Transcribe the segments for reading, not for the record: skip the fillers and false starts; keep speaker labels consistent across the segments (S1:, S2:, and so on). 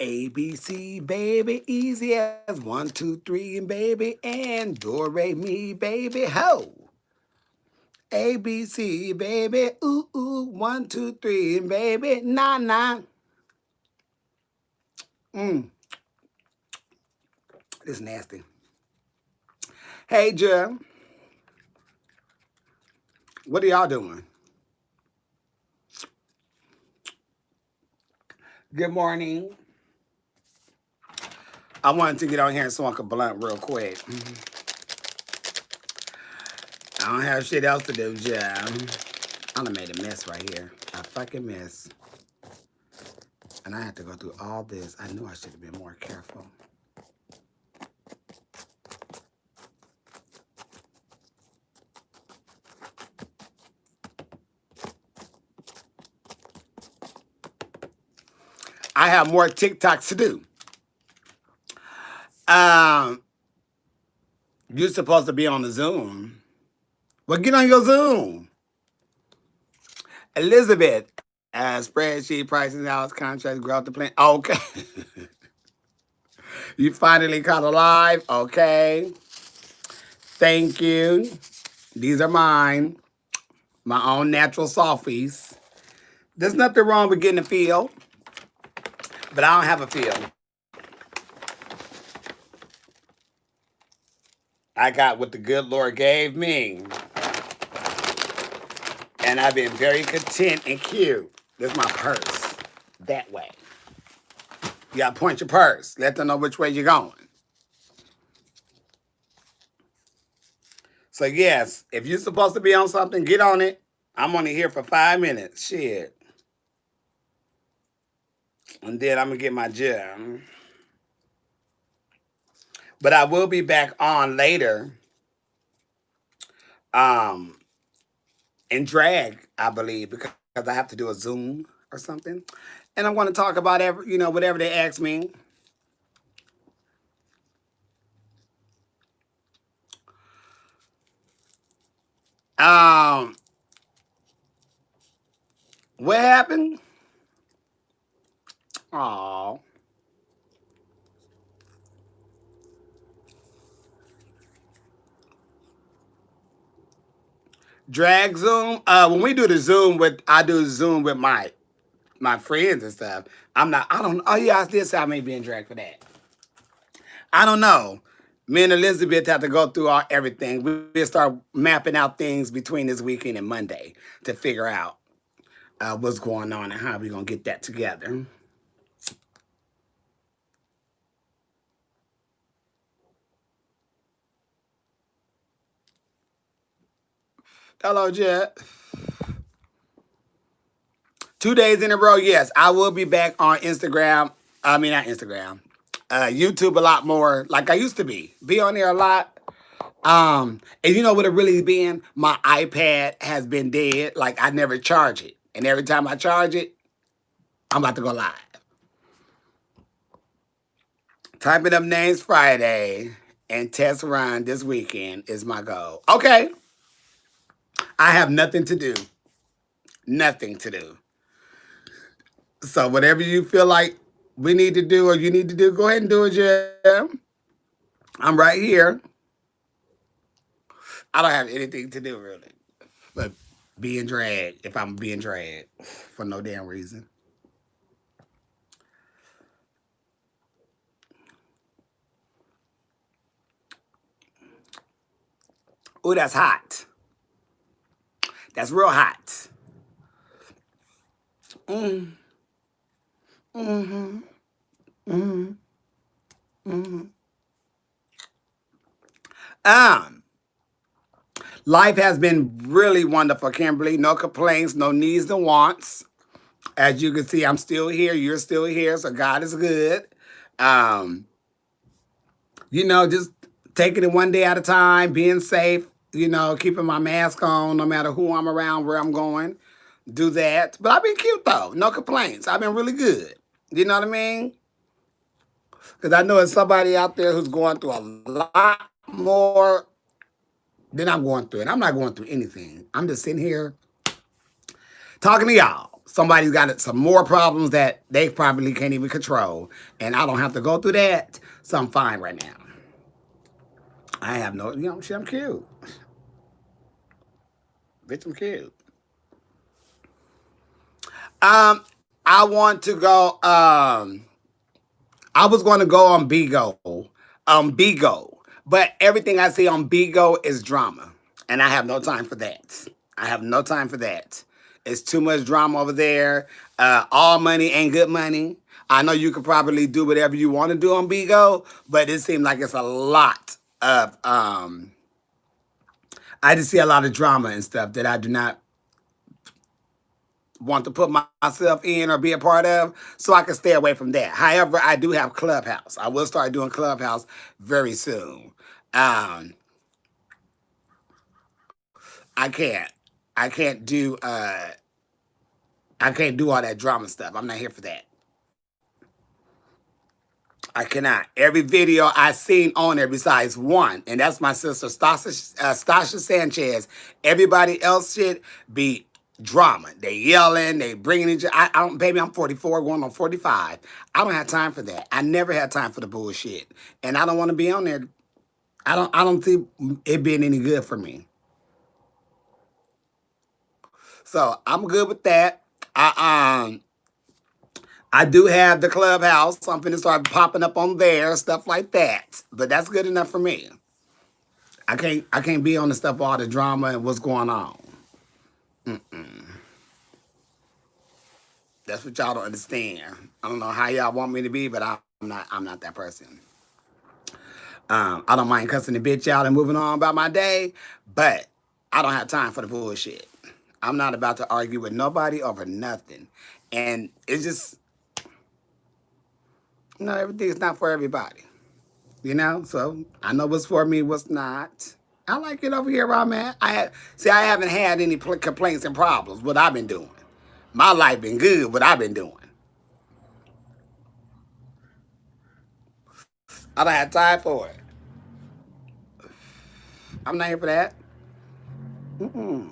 S1: ABC, baby, easy as one, two, three, and baby, and do re mi, baby, ho. ABC, baby, ooh, ooh, one, two, three, and baby, nah, nah. Mm, this nasty. Hey, Joe, what are y'all doing? Good morning. I wanted to get on here and smoke a blunt real quick. I don't have shit else to do, Joe. I done made a mess right here. A fucking mess. And I had to go through all this. I knew I should have been more careful. I have more TikToks to do. Um, you're supposed to be on the Zoom. Well, get on your Zoom. Elizabeth, spreadsheet, pricing, house, contracts, grow out the plan. Okay. You finally caught alive. Okay. Thank you. These are mine. My own natural softies. There's nothing wrong with getting a feel, but I don't have a feel. I got what the good Lord gave me. And I've been very content and cute. This is my purse. That way. You gotta point your purse. Let them know which way you're going. So yes, if you're supposed to be on something, get on it. I'm only here for 5 minutes. Shit. And then I'm gonna get my gym. But I will be back on later. Um, in drag, I believe, because I have to do a Zoom or something. And I'm gonna talk about whatever they ask me. Um, what happened? Oh, drag Zoom. When we do the Zoom I do Zoom with my friends and stuff. I don't. Oh yeah, I did say I may be in drag for that. I don't know. Me and Elizabeth have to go through everything. We'll start mapping out things between this weekend and Monday to figure out what's going on and how we're gonna get that together. Hello, Jet. 2 days in a row, yes. I will be back on Instagram. I mean, not Instagram. YouTube a lot more, like I used to be. Be on there a lot. And you know what it really been? My iPad has been dead. Like I never charge it. And every time I charge it, I'm about to go live. Typing up names Friday and test run this weekend is my goal. Okay. I have nothing to do. Nothing to do. So whatever you feel like we need to do or you need to do, go ahead and do it, Jim. I'm right here. I don't have anything to do really. But being dragged, if I'm being dragged for no damn reason. Oh, that's hot. That's real hot. Mm, mm-hmm, mm-hmm, mm-hmm. Um, Life has been really wonderful, Kimberly. No complaints, no needs and wants. As you can see, I'm still here. You're still here, so God is good. Um, just taking it one day at a time, being safe, keeping my mask on no matter who I'm around, where I'm going. Do that. But I've been cute though. No complaints. I've been really good. You know what I mean? Because I know there's somebody out there who's going through a lot more than I'm going through. And I'm not going through anything. I'm just sitting here talking to y'all. somebody's got some more problems that they probably can't even control. And I don't have to go through that. So I'm fine right now. I have no, shit, I'm cute. Bitch, I'm cute. Um, I want to go, I was going to go on Bigo, but everything I see on Bigo is drama, and I have no time for that. I have no time for that. It's too much drama over there. All money ain't good money. I know you could probably do whatever you want to do on Bigo, but it seems like it's a lot of. I just see a lot of drama and stuff that I do not want to put myself in or be a part of, so I can stay away from that. However, I do have Clubhouse. I will start doing Clubhouse very soon. Um, I can't. I can't do. I can't do all that drama stuff. I'm not here for that. I cannot. Every video I seen on there besides one, and that's my sister Stasha Sanchez. Everybody else shit be drama. They yelling, they bringing each. I don't, baby. I'm 44, going on 45. I don't have time for that. I never had time for the bullshit, and I don't want to be on there. I don't see it being any good for me. So I'm good with that. I do have the Clubhouse. So I'm finna start popping up on there, stuff like that. But that's good enough for me. I can't be on the stuff all the drama and what's going on. That's what y'all don't understand. I don't know how y'all want me to be, but I'm not that person. I don't mind cussing the bitch out and moving on about my day, but I don't have time for the bullshit. I'm not about to argue with nobody over nothing. And it's just, everything's not for everybody. So I know what's for me, what's not. I like it over here where I'm at. I haven't had any complaints and problems. What I've been doing, my life been good. What I've been doing, I don't have time for it. I'm not here for that. Mm-mm.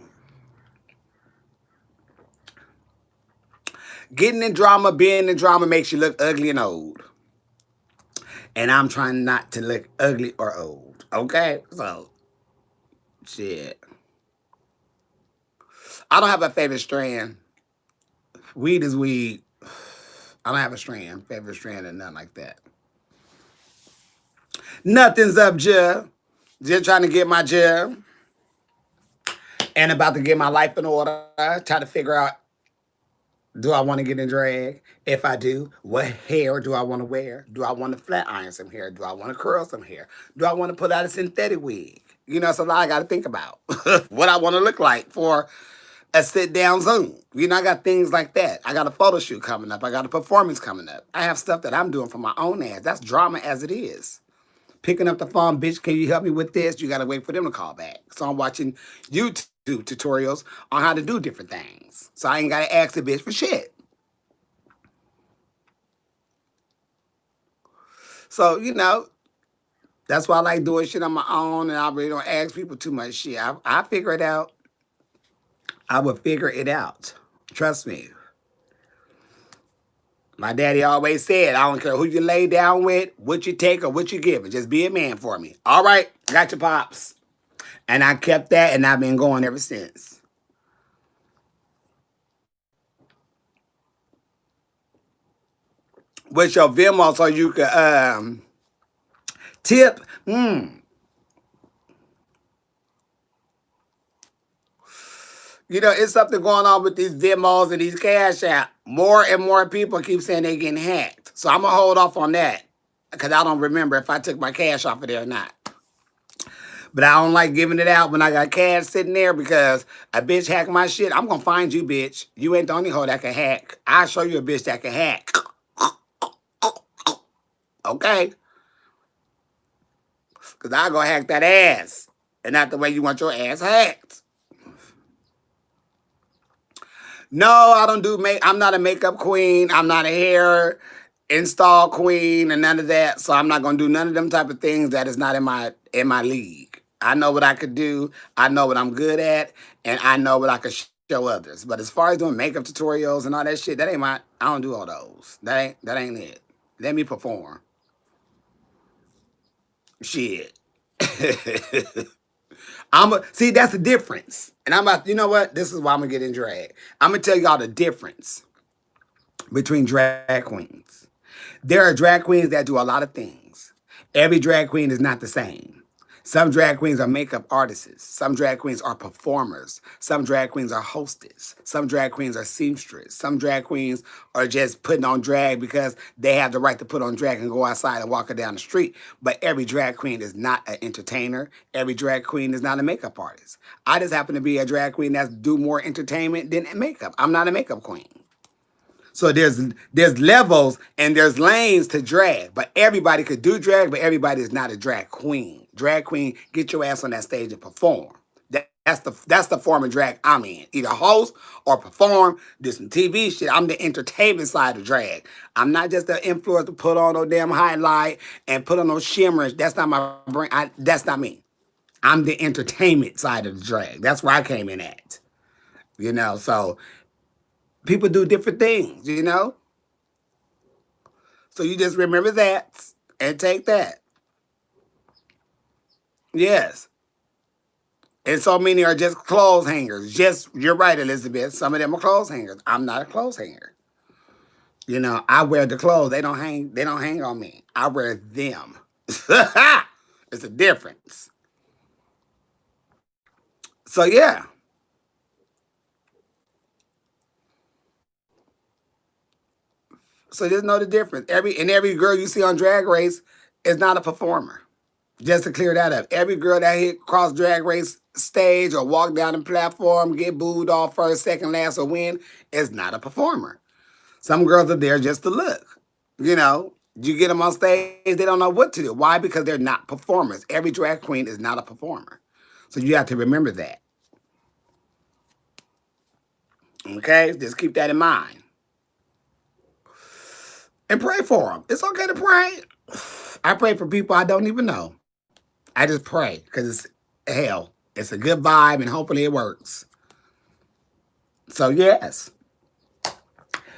S1: Getting in drama, being in drama makes you look ugly and old. And I'm trying not to look ugly or old. Okay, so shit. I don't have a favorite strand. Weed is weed. I don't have a favorite strand, and nothing like that. Nothing's up, Jeff. Just trying to get my Jeff. And about to get my life in order. Try to figure out, do I want to get in drag? If I do, what hair do I want to wear? Do I want to flat iron some hair? Do I want to curl some hair? Do I want to put out a synthetic wig? It's a lot I got to think about. What I want to look like for a sit down Zoom. I got things like that. I got a photo shoot coming up. I got a performance coming up. I have stuff that I'm doing for my own ass. That's drama as it is. Picking up the phone, bitch, can you help me with this? You got to wait for them to call back. So I'm watching YouTube tutorials on how to do different things. So I ain't got to ask the bitch for shit. So, that's why I like doing shit on my own, and I really don't ask people too much shit. I figure it out. I would figure it out. Trust me. My daddy always said, I don't care who you lay down with, what you take or what you give. Just be a man for me. All right, got your pops. And I kept that, and I've been going ever since. With your Venmo so you can tip. It's something going on with these Venmos and these Cash App. More and more people keep saying they getting hacked. So I'm going to hold off on that because I don't remember if I took my cash off of there or not. But I don't like giving it out when I got cash sitting there because a bitch hack my shit. I'm going to find you, bitch. You ain't the only hoe that can hack. I'll show you a bitch that can hack. Okay? Because I'll go hack that ass. And not the way you want your ass hacked. No, I don't do I'm not a makeup queen. I'm not a hair install queen and none of that. So I'm not gonna do none of them type of things that is not in my league. I know what I could do. I know what I'm good at, and I know what I could show others. But as far as doing makeup tutorials and all that shit, that ain't my. I don't do all those. That ain't it. Let me perform. Shit. See, that's the difference. And I'm about, you know what? This is why I'm gonna get in drag. I'm gonna tell y'all the difference between drag queens. There are drag queens that do a lot of things. Every drag queen is not the same. Some drag queens are makeup artists. Some drag queens are performers. Some drag queens are hostess. Some drag queens are seamstress. Some drag queens are just putting on drag because they have the right to put on drag and go outside and walk her down the street. But every drag queen is not an entertainer. Every drag queen is not a makeup artist. I just happen to be a drag queen that do more entertainment than makeup. I'm not a makeup queen. So there's levels and there's lanes to drag, but everybody could do drag, but everybody is not a drag queen. Drag queen, get your ass on that stage and perform. That's the form of drag I'm in. Either host or perform, do some TV shit. I'm the entertainment side of drag. I'm not just the influencer to put on no damn highlight and put on no shimmers. That's not my brain. That's not me. I'm the entertainment side of the drag. That's where I came in at. So people do different things, So you just remember that and take that. Yes. And so many are just clothes hangers. Just, you're right, Elizabeth. Some of them are clothes hangers. I'm not a clothes hanger. I wear the clothes. They don't hang on me. I wear them. It's a difference. So yeah. So just know the difference. Every girl you see on Drag Race is not a performer. Just to clear that up, every girl that hit cross drag race stage or walk down the platform, get booed off first, second, last, or win is not a performer. Some girls are there just to look. You get them on stage, they don't know what to do. Why? Because they're not performers. Every drag queen is not a performer. So you have to remember that. Okay? Just keep that in mind. And pray for them. It's okay to pray. I pray for people I don't even know. I just pray because it's hell. It's a good vibe and hopefully it works. So yes.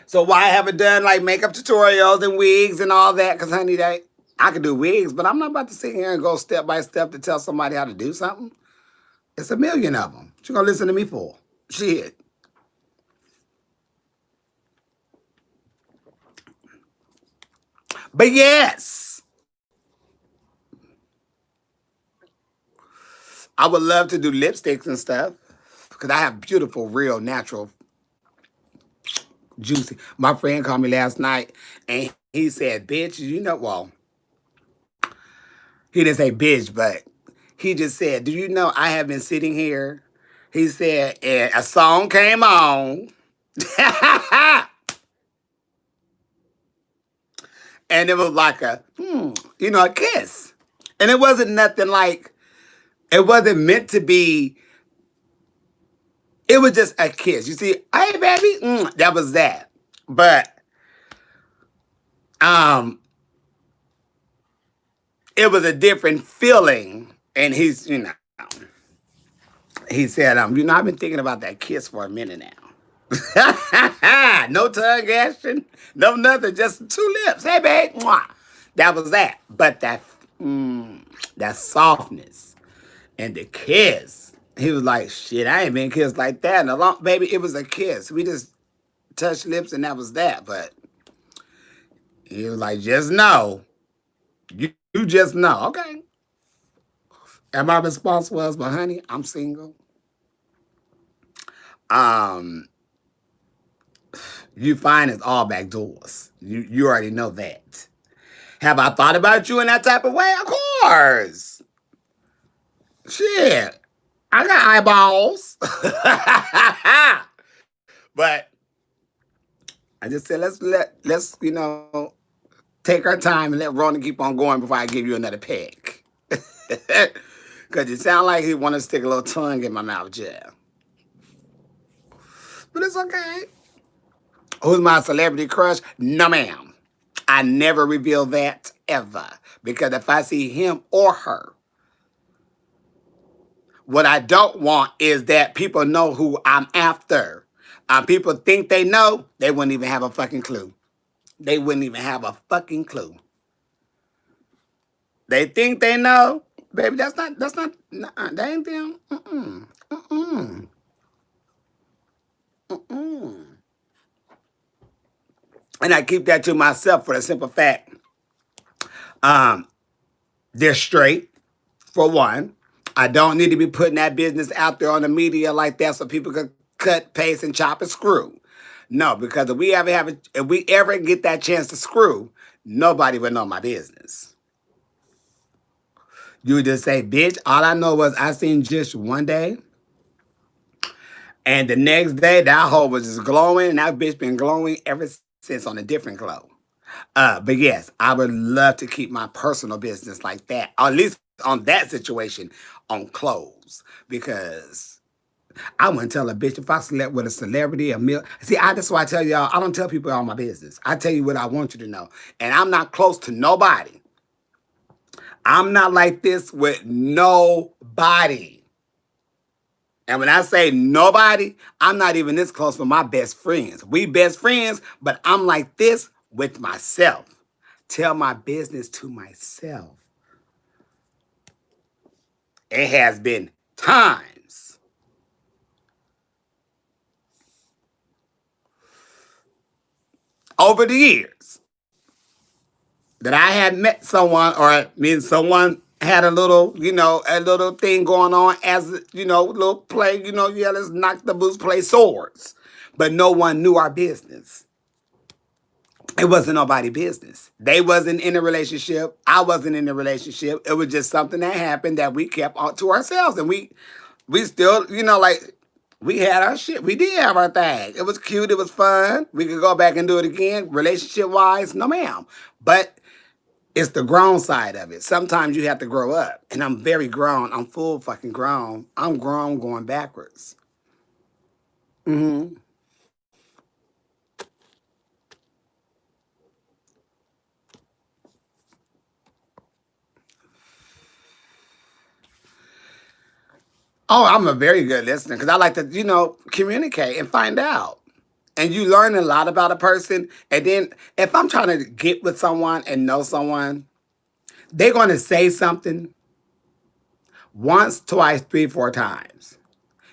S1: So why I haven't done like makeup tutorials and wigs and all that? Because honey, I could do wigs, but I'm not about to sit here and go step by step to tell somebody how to do something. It's a million of them. What you gonna listen to me for? Shit. But yes, I would love to do lipsticks and stuff because I have beautiful, real, natural, juicy. My friend called me last night and he said, "Bitch, well, he didn't say bitch, but he just said, do you know I have been sitting here?" He said, and a song came on. And it was like a kiss. And it wasn't nothing like, it wasn't meant to be, it was just a kiss. You see, hey baby, that was that. But um, it was a different feeling. And he said, I've been thinking about that kiss for a minute now. No tongue action, no nothing, just two lips. Hey, babe. Mwah. That was that. But that softness and the kiss. He was like, shit, I ain't been kissed like that in a long, baby, it was a kiss. We just touched lips and that was that. But he was like, just know. You just know. Okay. And my response was, but honey, I'm single. Um, you find it's all back doors. You already know that. Have I thought about you in that type of way? Of course. Shit. I got eyeballs. But I just said let's take our time and let Ronan keep on going before I give you another peck. Cause you sound like he want to stick a little tongue in my mouth, yeah. But it's okay. Who's my celebrity crush? No, ma'am. I never reveal that ever. Because if I see him or her What I don't want is that people know who I'm after. People think they know, they wouldn't even have a fucking clue. They wouldn't even have a fucking clue. They think they know, baby. Nah, that ain't them. Mm-mm, mm-mm, mm-mm. And I keep that to myself for the simple fact, um, they're straight. For one, I don't need to be putting that business out there on the media like that so people can cut, paste, and chop and screw. No, because if we ever get that chance to screw, nobody would know my business. You would just say, bitch, all I know was I seen just one day, and the next day that hoe was just glowing, and that bitch been glowing ever since on a different glow. But yes, I would love to keep my personal business like that, or at least on that situation, on clothes, because I wouldn't tell a bitch if I slept with a celebrity, a meal. See, that's why I tell y'all, I don't tell people all my business. I tell you what I want you to know. And I'm not close to nobody. I'm not like this with nobody. And when I say nobody, I'm not even this close with my best friends. We best friends, but I'm like this with myself. Tell my business to myself. It has been times over the years that I had met someone, or I mean, someone had a little, a little thing going on as, little play, yeah, let's knock the boots, play swords. But no one knew our business. It wasn't nobody's business. They wasn't in a relationship. I wasn't in a relationship. It was just something that happened that we kept to ourselves. And we still, like, we had our shit. We did have our thing. It was cute. It was fun. We could go back and do it again. Relationship wise, no ma'am. But it's the grown side of it. Sometimes you have to grow up. And I'm very grown. I'm full fucking grown. I'm grown going backwards. Hmm. Oh, I'm a very good listener because I like to, communicate and find out. And you learn a lot about a person. And then if I'm trying to get with someone and know someone, they're going to say something once, twice, three, four times.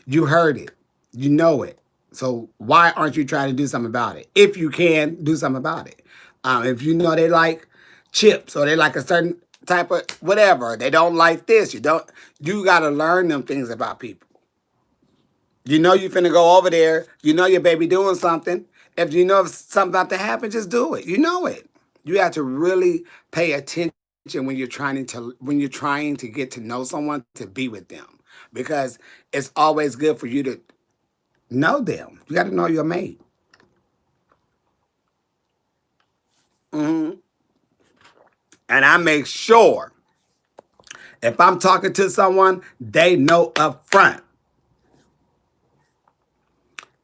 S1: You heard it. You know it. So why aren't you trying to do something about it? If you can, do something about it. If you know they like chips or they like a certain type of whatever, they don't like this. You got to learn them things about people. You know you finna go over there. You know your baby doing something. If you know if something about to happen, just do it. You know it. You have to really pay attention when you're trying to get to know someone to be with them, because it's always good for you to know them. You got to know your mate. Hmm. And I make sure if I'm talking to someone, they know up front.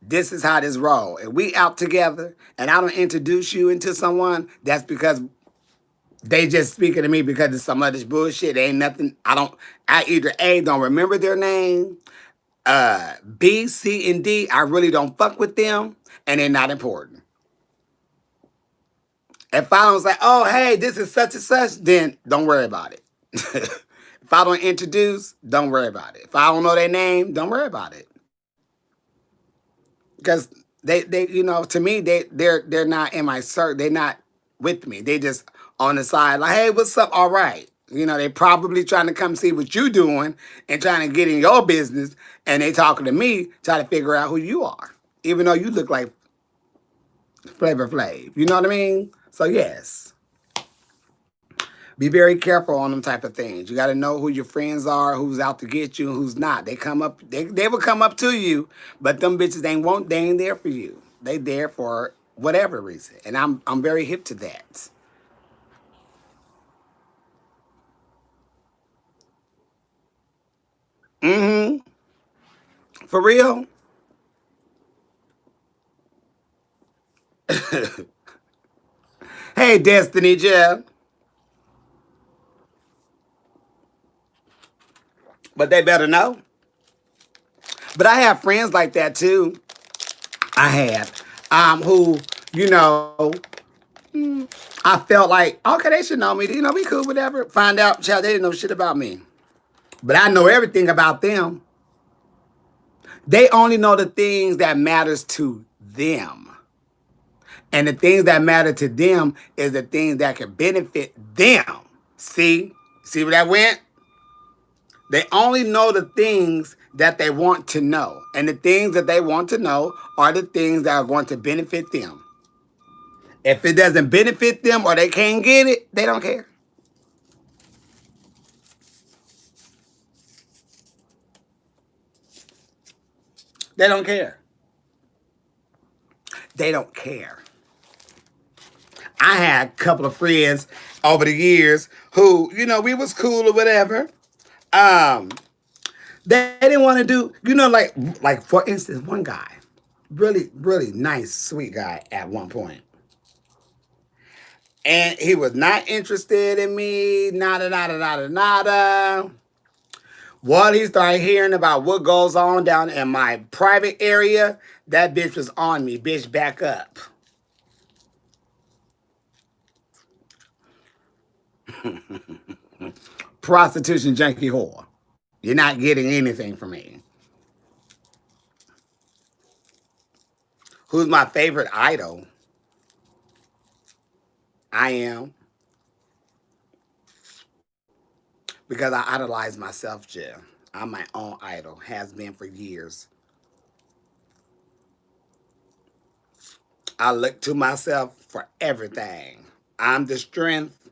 S1: This is how this roll. If we out together and I don't introduce you into someone, that's because they just speaking to me because it's some other bullshit. Ain't nothing. I either A, don't remember their name, B, C, and D, I really don't fuck with them, and they're not important. If I don't say, oh, hey, this is such and such, then don't worry about it. If I don't introduce, don't worry about it. If I don't know their name, don't worry about it. Because to me, they're not in my circle. They're not with me. They just on the side, like, hey, what's up? All right. They probably trying to come see what you doing and trying to get in your business, and they talking to me, trying to figure out who you are, even though you look like Flavor Flav. You know what I mean? So yes, be very careful on them type of things. You got to know who your friends are, who's out to get you, and who's not. They will come up to you, but them bitches they ain't there for you. They there for whatever reason, and I'm very hip to that. Mm-hmm. For real. Hey, Destiny Jeff. But they better know. But I have friends like that too. I have, who, you know, I felt like, okay, they should know me. You know, we cool, whatever. Find out, child, they didn't know shit about me. But I know everything about them. They only know the things that matters to them. And the things that matter to them is the things that can benefit them. See? See where that went? They only know the things that they want to know. And the things that they want to know are the things that are going to benefit them. If it doesn't benefit them or they can't get it, they don't care. They don't care. They don't care. I had a couple of friends over the years who, we was cool or whatever. Um, they didn't want to do, like for instance, one guy, really, really nice, sweet guy at one point. And he was not interested in me, nada, nada, nada, nada. What he started hearing about what goes on down in my private area, that bitch was on me. Bitch, back up. Prostitution junkie whore. You're not getting anything from me. Who's my favorite idol? I am. Because I idolize myself, Jill. I'm my own idol. Has been for years. I look to myself for everything. I'm the strength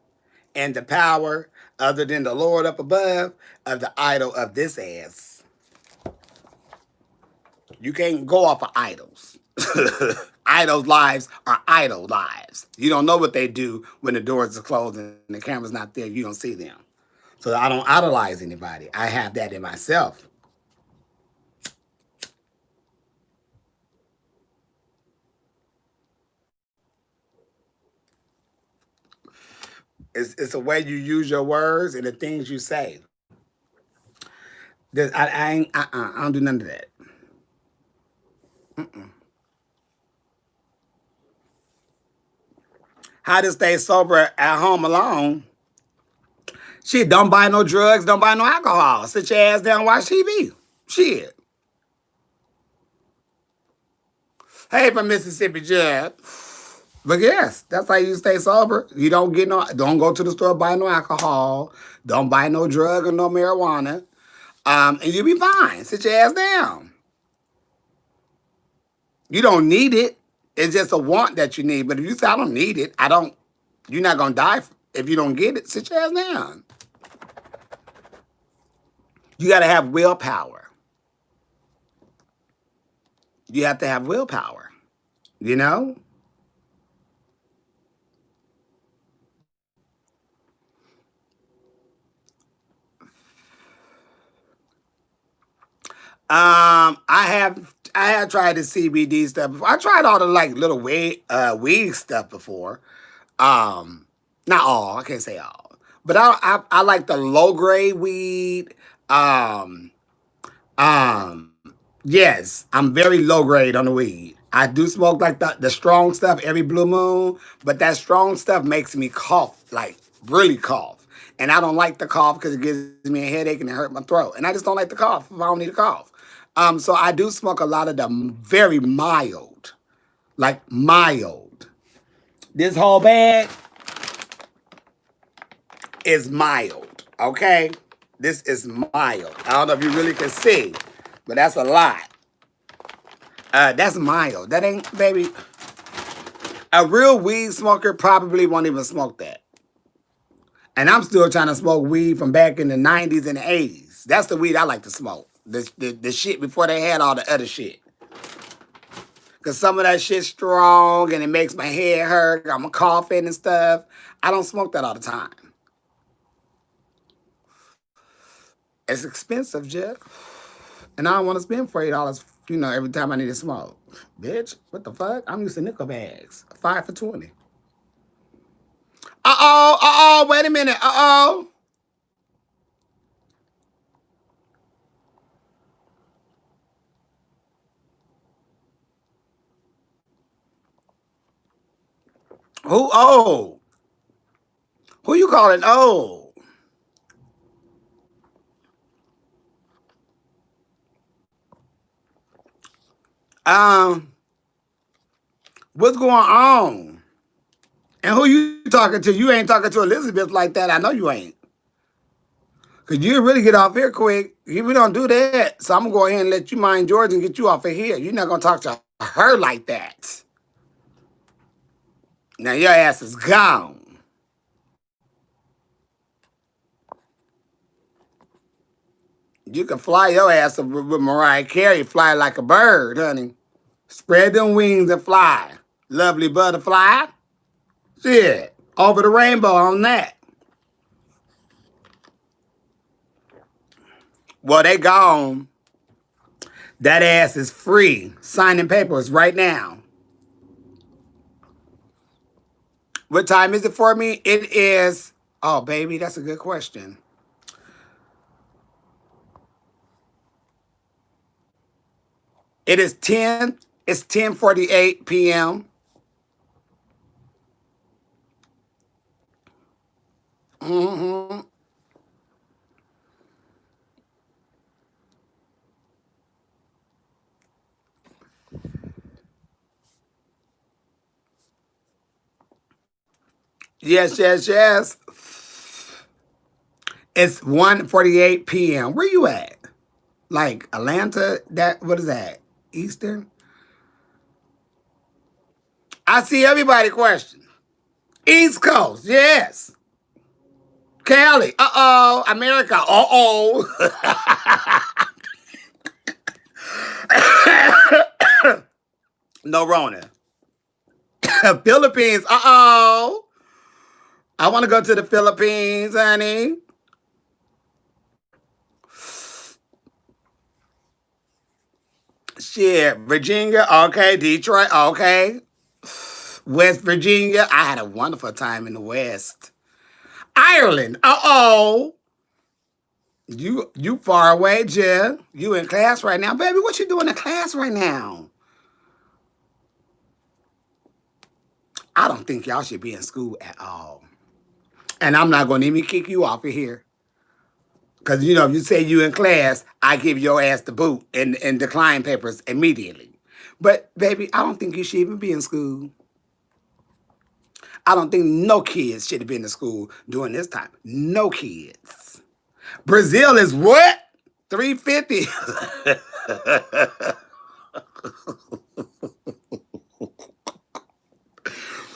S1: and the power, other than the Lord up above, of the idol of this ass. You can't go off of idols. Idols' lives are idol lives. You don't know what they do when the doors are closed and the camera's not there. You don't see them. So I don't idolize anybody. I have that in myself. It's the way you use your words and the things you say. I don't do none of that. How to stay sober at home alone? Shit, don't buy no drugs, don't buy no alcohol. Sit your ass down, watch TV. Shit. Hey, from Mississippi Judge. But yes, that's how you stay sober. You don't go to the store, buy no alcohol, don't buy no drug or no marijuana, and you'll be fine. Sit your ass down. You don't need it. It's just a want that you need. But if you say I don't need it, I don't. You're not gonna die if you don't get it. Sit your ass down. You got to have willpower. You have to have willpower. You know. I have tried the CBD stuff before. I tried all the like little weed stuff before. Um, Not all. I can't say all, but I like the low grade weed. Um, um, yes, I'm very low grade on the weed. I do smoke like the strong stuff every blue moon, but that strong stuff makes me cough, like really cough. And I don't like the cough because it gives me a headache and it hurt my throat. And I just don't like the cough if I don't need a cough. So I do smoke a lot of the very mild, like mild. This whole bag is mild, okay? This is mild. I don't know if you really can see, but that's a lot. That's mild. That ain't, baby. A real weed smoker probably won't even smoke that. And I'm still trying to smoke weed from back in the 90s and the 80s. That's the weed I like to smoke. The shit before they had all the other shit. Because some of that shit's strong and it makes my head hurt. I'm coughing and stuff. I don't smoke that all the time. It's expensive, Jeff. And I don't want to spend $40, every time I need to smoke. Bitch, what the fuck? I'm using nickel bags. 5 for 20. Wait a minute. Uh-oh. Who old? Who you calling old? Um, what's going on? And who you talking to? You ain't talking to Elizabeth like that. I know you ain't. Cause you really get off here quick. We don't do that. So I'm gonna go ahead and let you mind George and get you off of here. You're not gonna talk to her like that. Now your ass is gone. You can fly your ass with Mariah Carey, fly like a bird, honey. Spread them wings and fly. Lovely butterfly. Shit. Over the rainbow on that. Well, they gone. That ass is free. Signing papers right now. What time is it for me? It is. Oh, baby, that's a good question. It is 10. It's 10:48 p.m. Mm-hmm. Yes, yes, yes. It's 1:48 p.m. Where you at? Like Atlanta? That what is that? Eastern? I see everybody question. East Coast, yes. Cali, uh-oh. America, uh-oh. No Rona. Philippines, uh-oh. I want to go to the Philippines, honey. Shit, Virginia, okay. Detroit, okay. West Virginia, I had a wonderful time in the West. Ireland, uh-oh. You far away, Jill. You in class right now. Baby, what you doing in class right now? I don't think y'all should be in school at all. And I'm not going to even kick you off of here. Because, you know, if you say you in class, I give your ass the boot and decline papers immediately. But, baby, I don't think you should even be in school. I don't think no kids should have been in school during this time. No kids. Brazil is what? 350.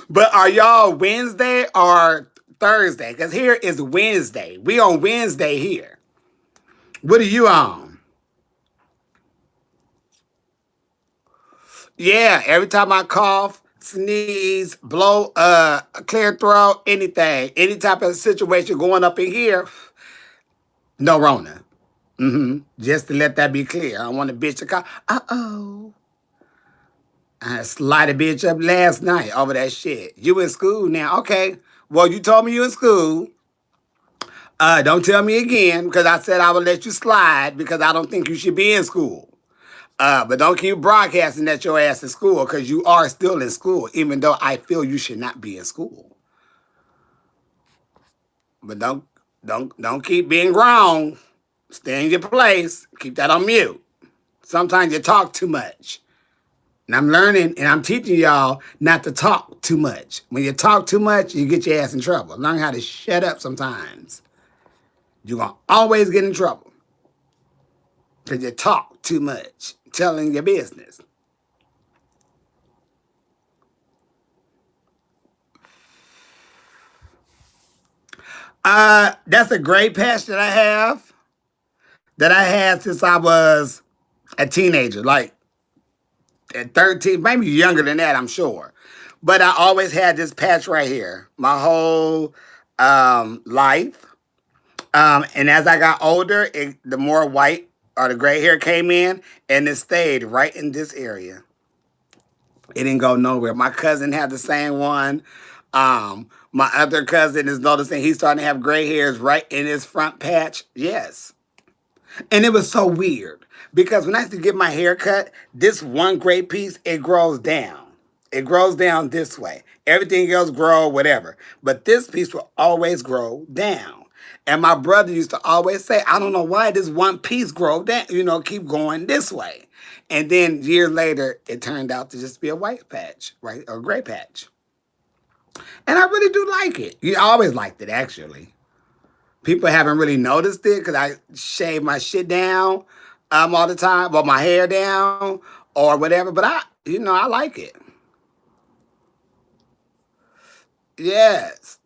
S1: But are y'all Wednesday or Thursday? Because here is Wednesday. We on Wednesday here. What are you on? Yeah, every time I cough, sneeze, blow, clear throat, anything, any type of situation going up in here, no Rona. Just to let that be clear. I don't want a bitch to call. Uh-oh. I slide a bitch up last night over that shit. You in school now. Okay. Well, you told me you in school. Don't tell me again because I said I would let you slide because I don't think you should be in school. But don't keep broadcasting that your ass in school because you are still in school, even though I feel you should not be in school. But don't keep being grown. Stay in your place. Keep that on mute. Sometimes you talk too much. And I'm learning and I'm teaching y'all not to talk too much. When you talk too much, you get your ass in trouble. Learn how to shut up sometimes. You're going to always get in trouble because you talk too much, telling your business. That's a great passion that I had since I was a teenager, like at 13, maybe younger than that, I'm sure. But I always had this patch right here, my whole life. And as I got older, the more white or the gray hair came in, and it stayed right in this area. It didn't go nowhere. My cousin had the same one. My other cousin is noticing he's starting to have gray hairs right in his front patch. Yes. And it was so weird because when I used to get my hair cut, this one gray piece, it grows down. It grows down this way. Everything else grow, whatever. But this piece will always grow down. And my brother used to always say, I don't know why this one piece grow down, keep going this way. And then years later, it turned out to just be a white patch, right? Or a gray patch. And I really do like it. I always liked it, actually. People haven't really noticed it because I shave my shit down all the time, well, my hair down or whatever. But I like it. Yes.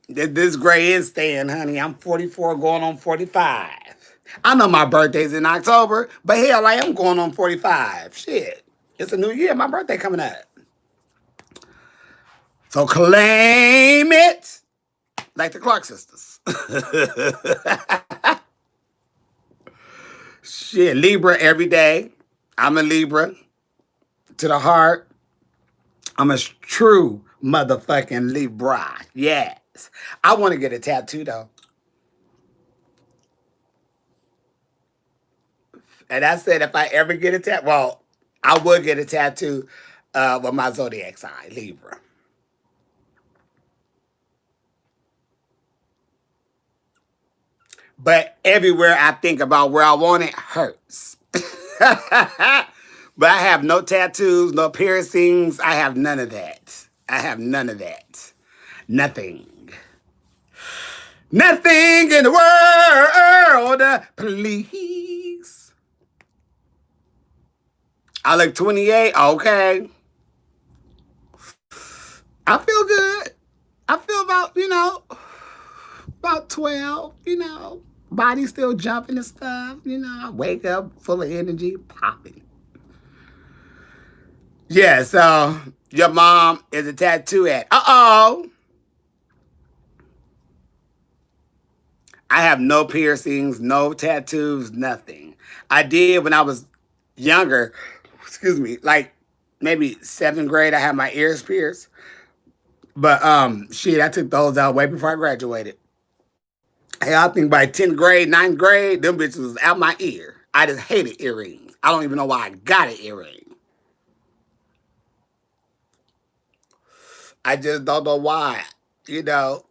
S1: This gray is staying, honey. I'm 44 going on 45. I know my birthday's in October, but hell, I am going on 45. Shit. It's a new year. My birthday coming up. So claim it like the Clark sisters. Shit, Libra every day. I'm a Libra to the heart. I'm a true motherfucking Libra. Yes. I want to get a tattoo though. And I said if I ever get a tattoo, well, I would get a tattoo with my zodiac sign, Libra. But everywhere I think about where I want it hurts. But I have no tattoos, no piercings. I have none of that. I have none of that. Nothing. Nothing in the world, please. I look 28. Okay. I feel good. I feel about 12. Body still jumping and stuff. I wake up full of energy, popping. Yeah, so your mom is a tattoo at. Uh-oh. I have no piercings, no tattoos, nothing. I did when I was younger, excuse me, like maybe seventh grade, I had my ears pierced. But shit, I took those out way before I graduated. Hey, I think by 10th grade, ninth grade, them bitches was out my ear. I just hated earrings. I don't even know why I got an earring. I just don't know why. You know,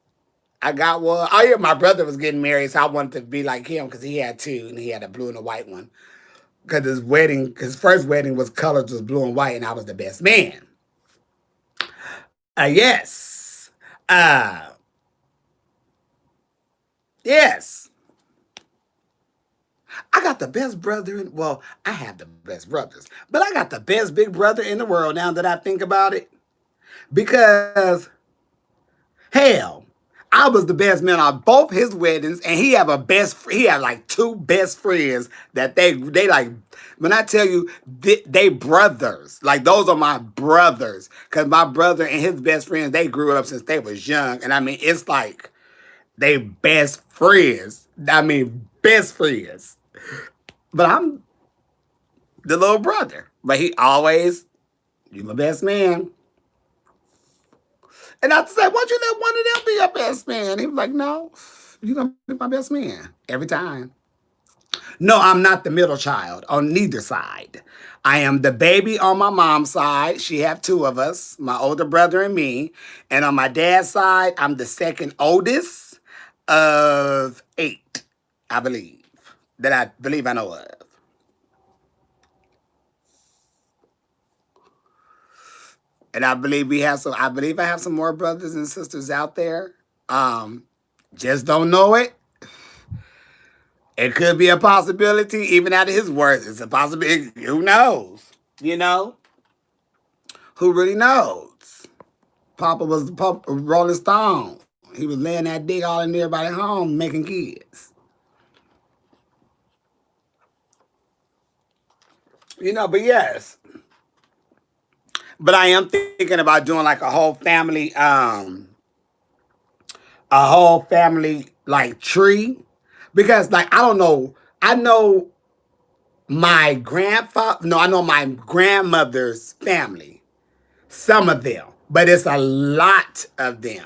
S1: I got one. Oh yeah, my brother was getting married, so I wanted to be like him because he had two, and he had a blue and a white one. Because his first wedding was colors was blue and white, and I was the best man. Yes. Uh, yes. I got the best brother well, I have the best brothers, but I got the best big brother in the world now that I think about it. Because hell, I was the best man on both his weddings, and he had like two best friends that they like. When I tell you they brothers, like those are my brothers, cause my brother and his best friends they grew up since they was young, and I mean it's like they best friends. I mean best friends. But I'm the little brother, but he always you my best man. And I said, why don't you let one of them be your best man? He was like, no, you're going to be my best man every time. No, I'm not the middle child on neither side. I am the baby on my mom's side. She have two of us, my older brother and me. And on my dad's side, I'm the second oldest of eight, I believe, that I believe I know of. And I believe I have some more brothers and sisters out there. Um, just don't know it. It could be a possibility, even out of his words. It's a possibility. Who knows? You know? Who really knows? Papa was Papa Rolling Stone. He was laying that dick all in everybody's home, making kids. But yes. But I am thinking about doing like a whole family like tree. Because like I don't know. I know my grandfather, no, I know my grandmother's family, some of them, but it's a lot of them.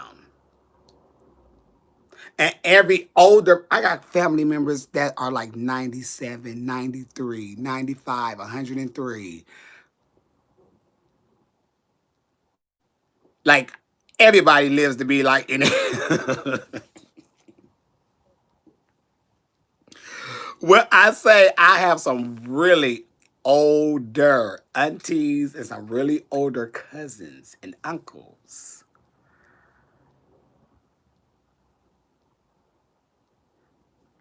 S1: And I got family members that are like 97, 93, 95, 103. Like everybody lives to be like in it. Well, I say I have some really older aunties and some really older cousins and uncles.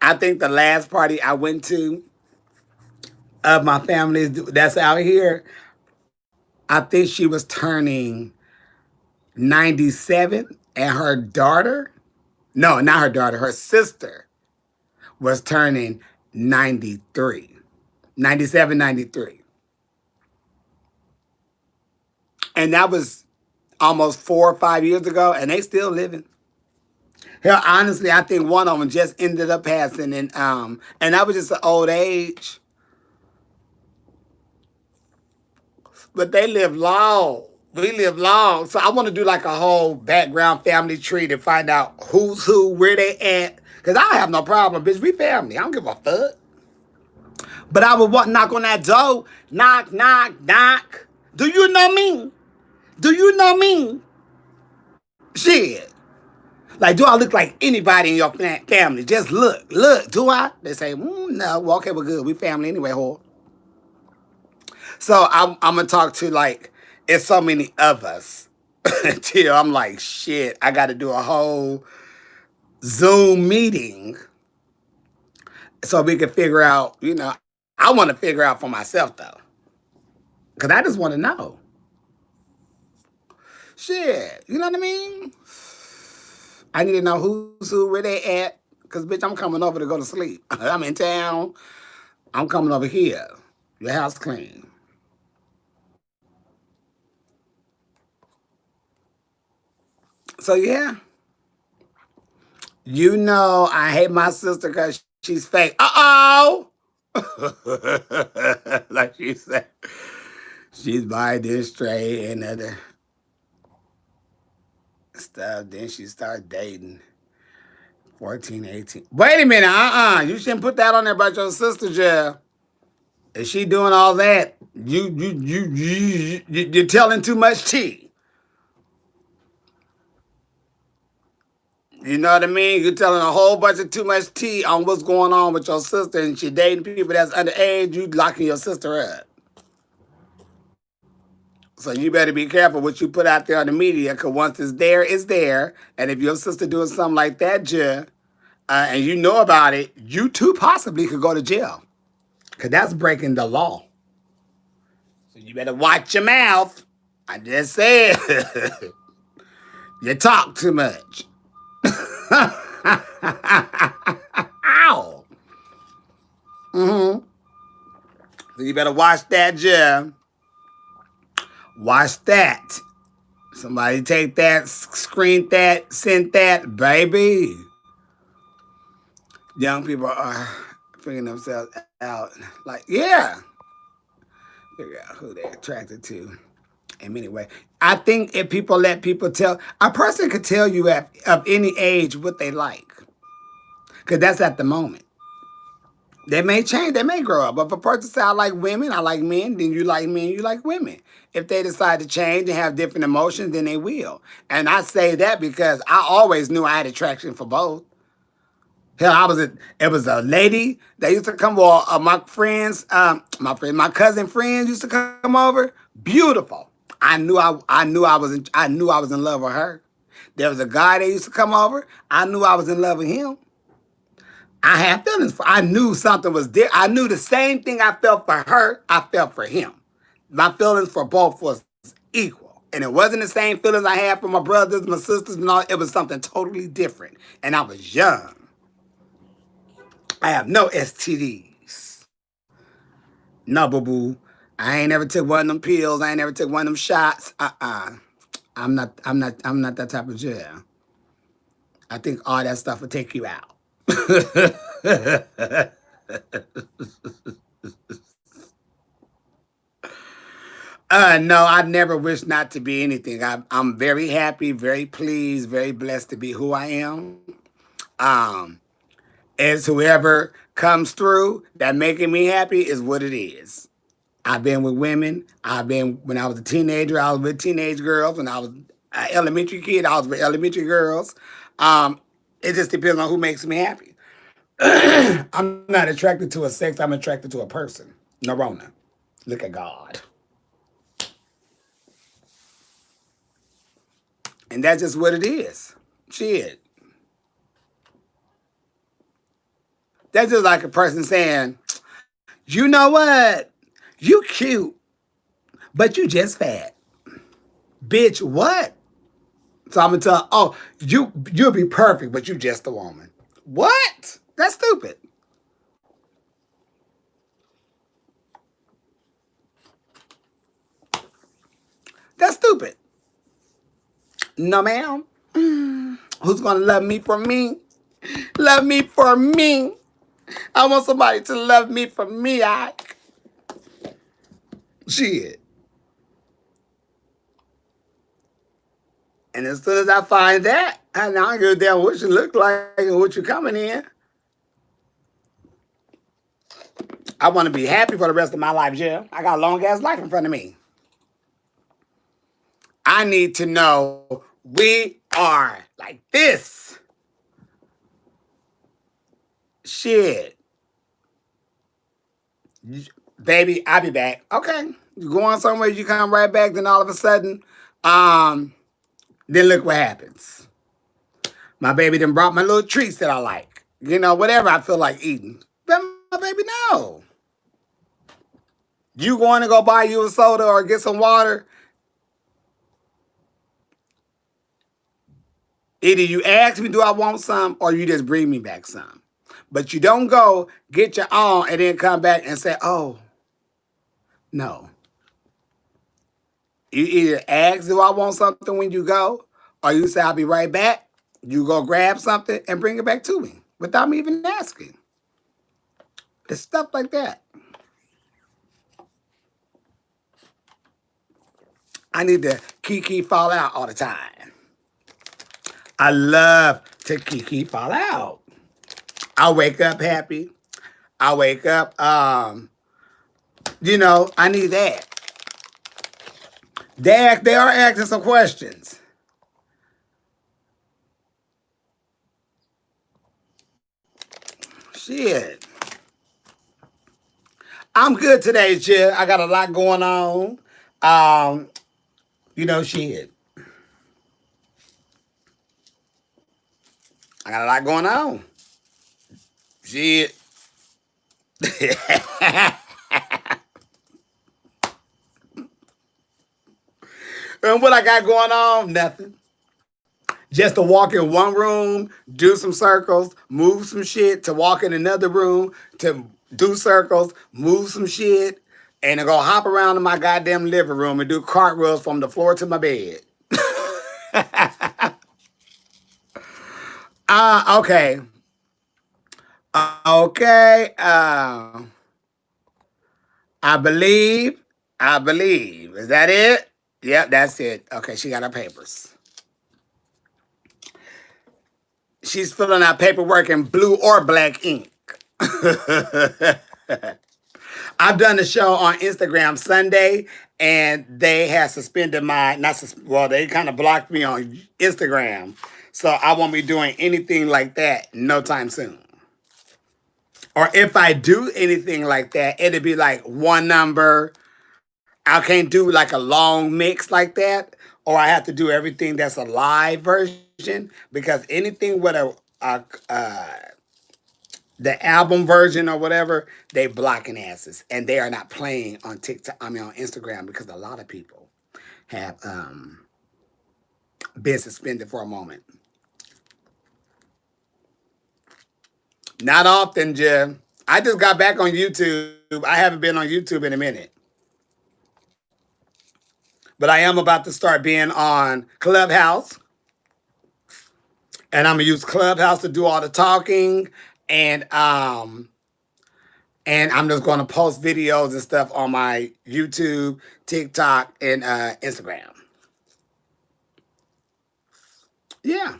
S1: I think the last party I went to of my family that's out here, I think she was turning 97 and her daughter, no, not her daughter, her sister was turning 93. 97, 93. And that was almost 4 or 5 years ago, and they still living. Hell, honestly, I think one of them just ended up passing, and that was just an old age. But they live long. We live long, so I want to do like a whole background family tree to find out who's who, where they at. Cause I have no problem, bitch. We family. I don't give a fuck. But I would want knock on that door, knock, knock, knock. Do you know me? Do you know me? Shit. Like, do I look like anybody in your family? Just look, look. Do I? They say, no. Well, okay, we're good. We family anyway, whore. So I'm gonna talk to like, it's so many of us. Till I'm like, shit. I got to do a whole Zoom meeting so we can figure out. I want to figure out for myself though, cause I just want to know. Shit, you know what I mean? I need to know who's who, where they at. Cause bitch, I'm coming over to go to sleep. I'm in town. I'm coming over here. Your house clean. So yeah, I hate my sister because she's fake. Uh-oh. Like she said, she's buying this straight and other stuff. Then she started dating 14, 18. Wait a minute. You shouldn't put that on there about your sister, Jeff. If she doing all that, you're telling too much tea. You know what I mean? You're telling a whole bunch of too much tea on what's going on with your sister, and she dating people that's underage. You locking your sister up. So you better be careful what you put out there on the media, because once it's there, it's there. And if your sister doing something like that, Jeff, and you know about it, you too possibly could go to jail, because that's breaking the law. So you better watch your mouth. I just said you talk too much. Ow. Mm-hmm. So you better watch that, Jim. Watch that. Somebody take that, screen that, send that, baby. Young people are figuring themselves out. Like, yeah. Figure out who they're attracted to. In many ways. I think if people let people tell, a person could tell you at of any age what they like. Because that's at the moment. They may change, they may grow up. But if a person say, I like women, I like men, then you like men, you like women. If they decide to change and have different emotions, then they will. And I say that because I always knew I had attraction for both. Hell, it was a lady that used to come over, my cousin friends used to come over. Beautiful. I knew I was in love with her. There was a guy that used to come over. I knew I was in love with him. I had feelings for. I knew something was there. I knew the same thing I felt for her, I felt for him. My feelings for both was equal. And it wasn't the same feelings I had for my brothers, my sisters, and all. It was something totally different. And I was young. I have no STDs. No, boo boo. I ain't never took one of them pills. I ain't never took one of them shots. I'm not that type of jail. I think all that stuff will take you out. No, I never wish not to be anything. I'm very happy, very pleased, very blessed to be who I am. Um, as whoever comes through that making me happy is what it is. I've been with women. When I was a teenager, I was with teenage girls. When I was elementary kid. I was with elementary girls. Um, it just depends on who makes me happy. I'm not attracted to a sex. I'm attracted to a person. Narona. Look at God. And that's just what it is. Shit. That's just like a person saying, you know what? You cute, but you just fat. Bitch, what? So I'm gonna tell, oh, you'll be perfect, but you just a woman. What? That's stupid. That's stupid. No, ma'am. Who's gonna love me for me? Love me for me. I want somebody to love me for me. I shit. And as soon as I find that, I don't give a damn what you look like and what you coming in. I want to be happy for the rest of my life, Jill. I got a long ass life in front of me. I need to know we are like this. Shit. Baby, I'll be back. Okay. You go on somewhere, you come right back, then all of a sudden, then look what happens. My baby then brought my little treats that I like. You know, whatever I feel like eating. But my baby, no. You going to go buy you a soda or get some water? Either you ask me, do I want some, or you just bring me back some. But you don't go get your own and then come back and say, oh, no. You either ask, do I want something when you go, or you say, I'll be right back. You go grab something and bring it back to me without me even asking. It's stuff like that. I need to kiki fall out all the time. I love to kiki fall out. I wake up happy. I wake up, I need that. They are asking some questions. Shit. I'm good today, Jill. I got a lot going on. Shit. I got a lot going on. Shit. And what I got going on? Nothing. Just to walk in one room, do some circles, move some shit, to walk in another room, to do circles, move some shit, and to go hop around in my goddamn living room and do cartwheels from the floor to my bed. Okay. Okay. I believe. I believe. Is that it? Yep, that's it. Okay, she got her papers. She's filling out paperwork in blue or black ink. I've done the show on Instagram Sunday, and they had suspended my they kind of blocked me on Instagram, so I won't be doing anything like that no time soon. Or if I do anything like that, it'll be like one number. I can't do like a long mix like that, or I have to do everything that's a live version because anything with the album version or whatever, they blocking asses, and they are not playing on TikTok. I mean on Instagram because a lot of people have been suspended for a moment. Not often, Jim. I just got back on YouTube. I haven't been on YouTube in a minute. But I am about to start being on Clubhouse. And I'm gonna use Clubhouse to do all the talking. And I'm just gonna post videos and stuff on my YouTube, TikTok, and Instagram. Yeah.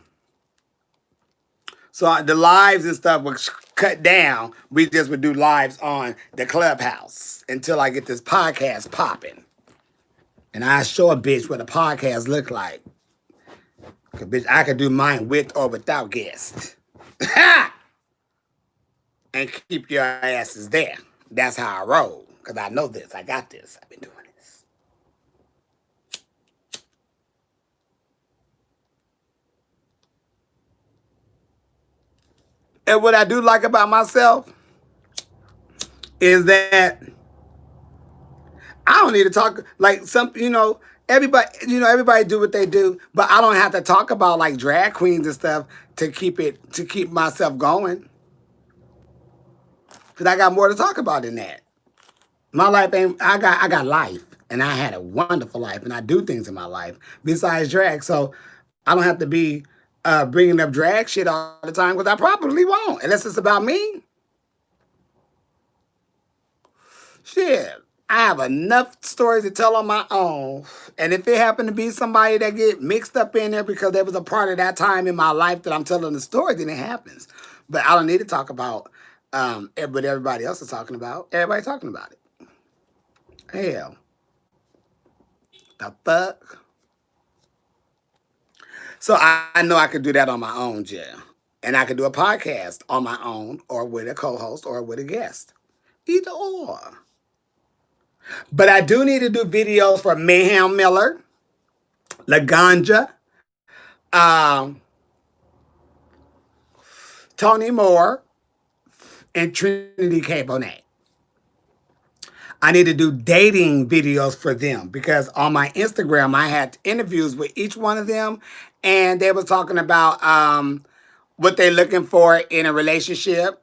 S1: So the lives and stuff was cut down. We just would do lives on the Clubhouse until I get this podcast popping. And I show a bitch what a podcast look like. 'Cause, bitch, I could do mine with or without guests. And keep your asses there. That's how I roll. Because I know this. I got this. I've been doing this. And what I do like about myself is that I don't need to talk like some, everybody do what they do, but I don't have to talk about like drag queens and stuff to keep myself going. Cause I got more to talk about than that. My life ain't, I got life and I had a wonderful life and I do things in my life besides drag. So I don't have to be bringing up drag shit all the time because I probably won't unless it's about me. Shit, I have enough stories to tell on my own. And if it happened to be somebody that get mixed up in there because there was a part of that time in my life that I'm telling the story, then it happens. But I don't need to talk about what everybody else is talking about. Everybody talking about it. Hell, the fuck? So I know I could do that on my own, Jill. And I could do a podcast on my own or with a co-host or with a guest. Either or. But I do need to do videos for Mayhem Miller, Laganja, um, Tony Moore, and Trinity K. Bonet. I need to do dating videos for them because on my Instagram I had interviews with each one of them, and they were talking about what they're looking for in a relationship.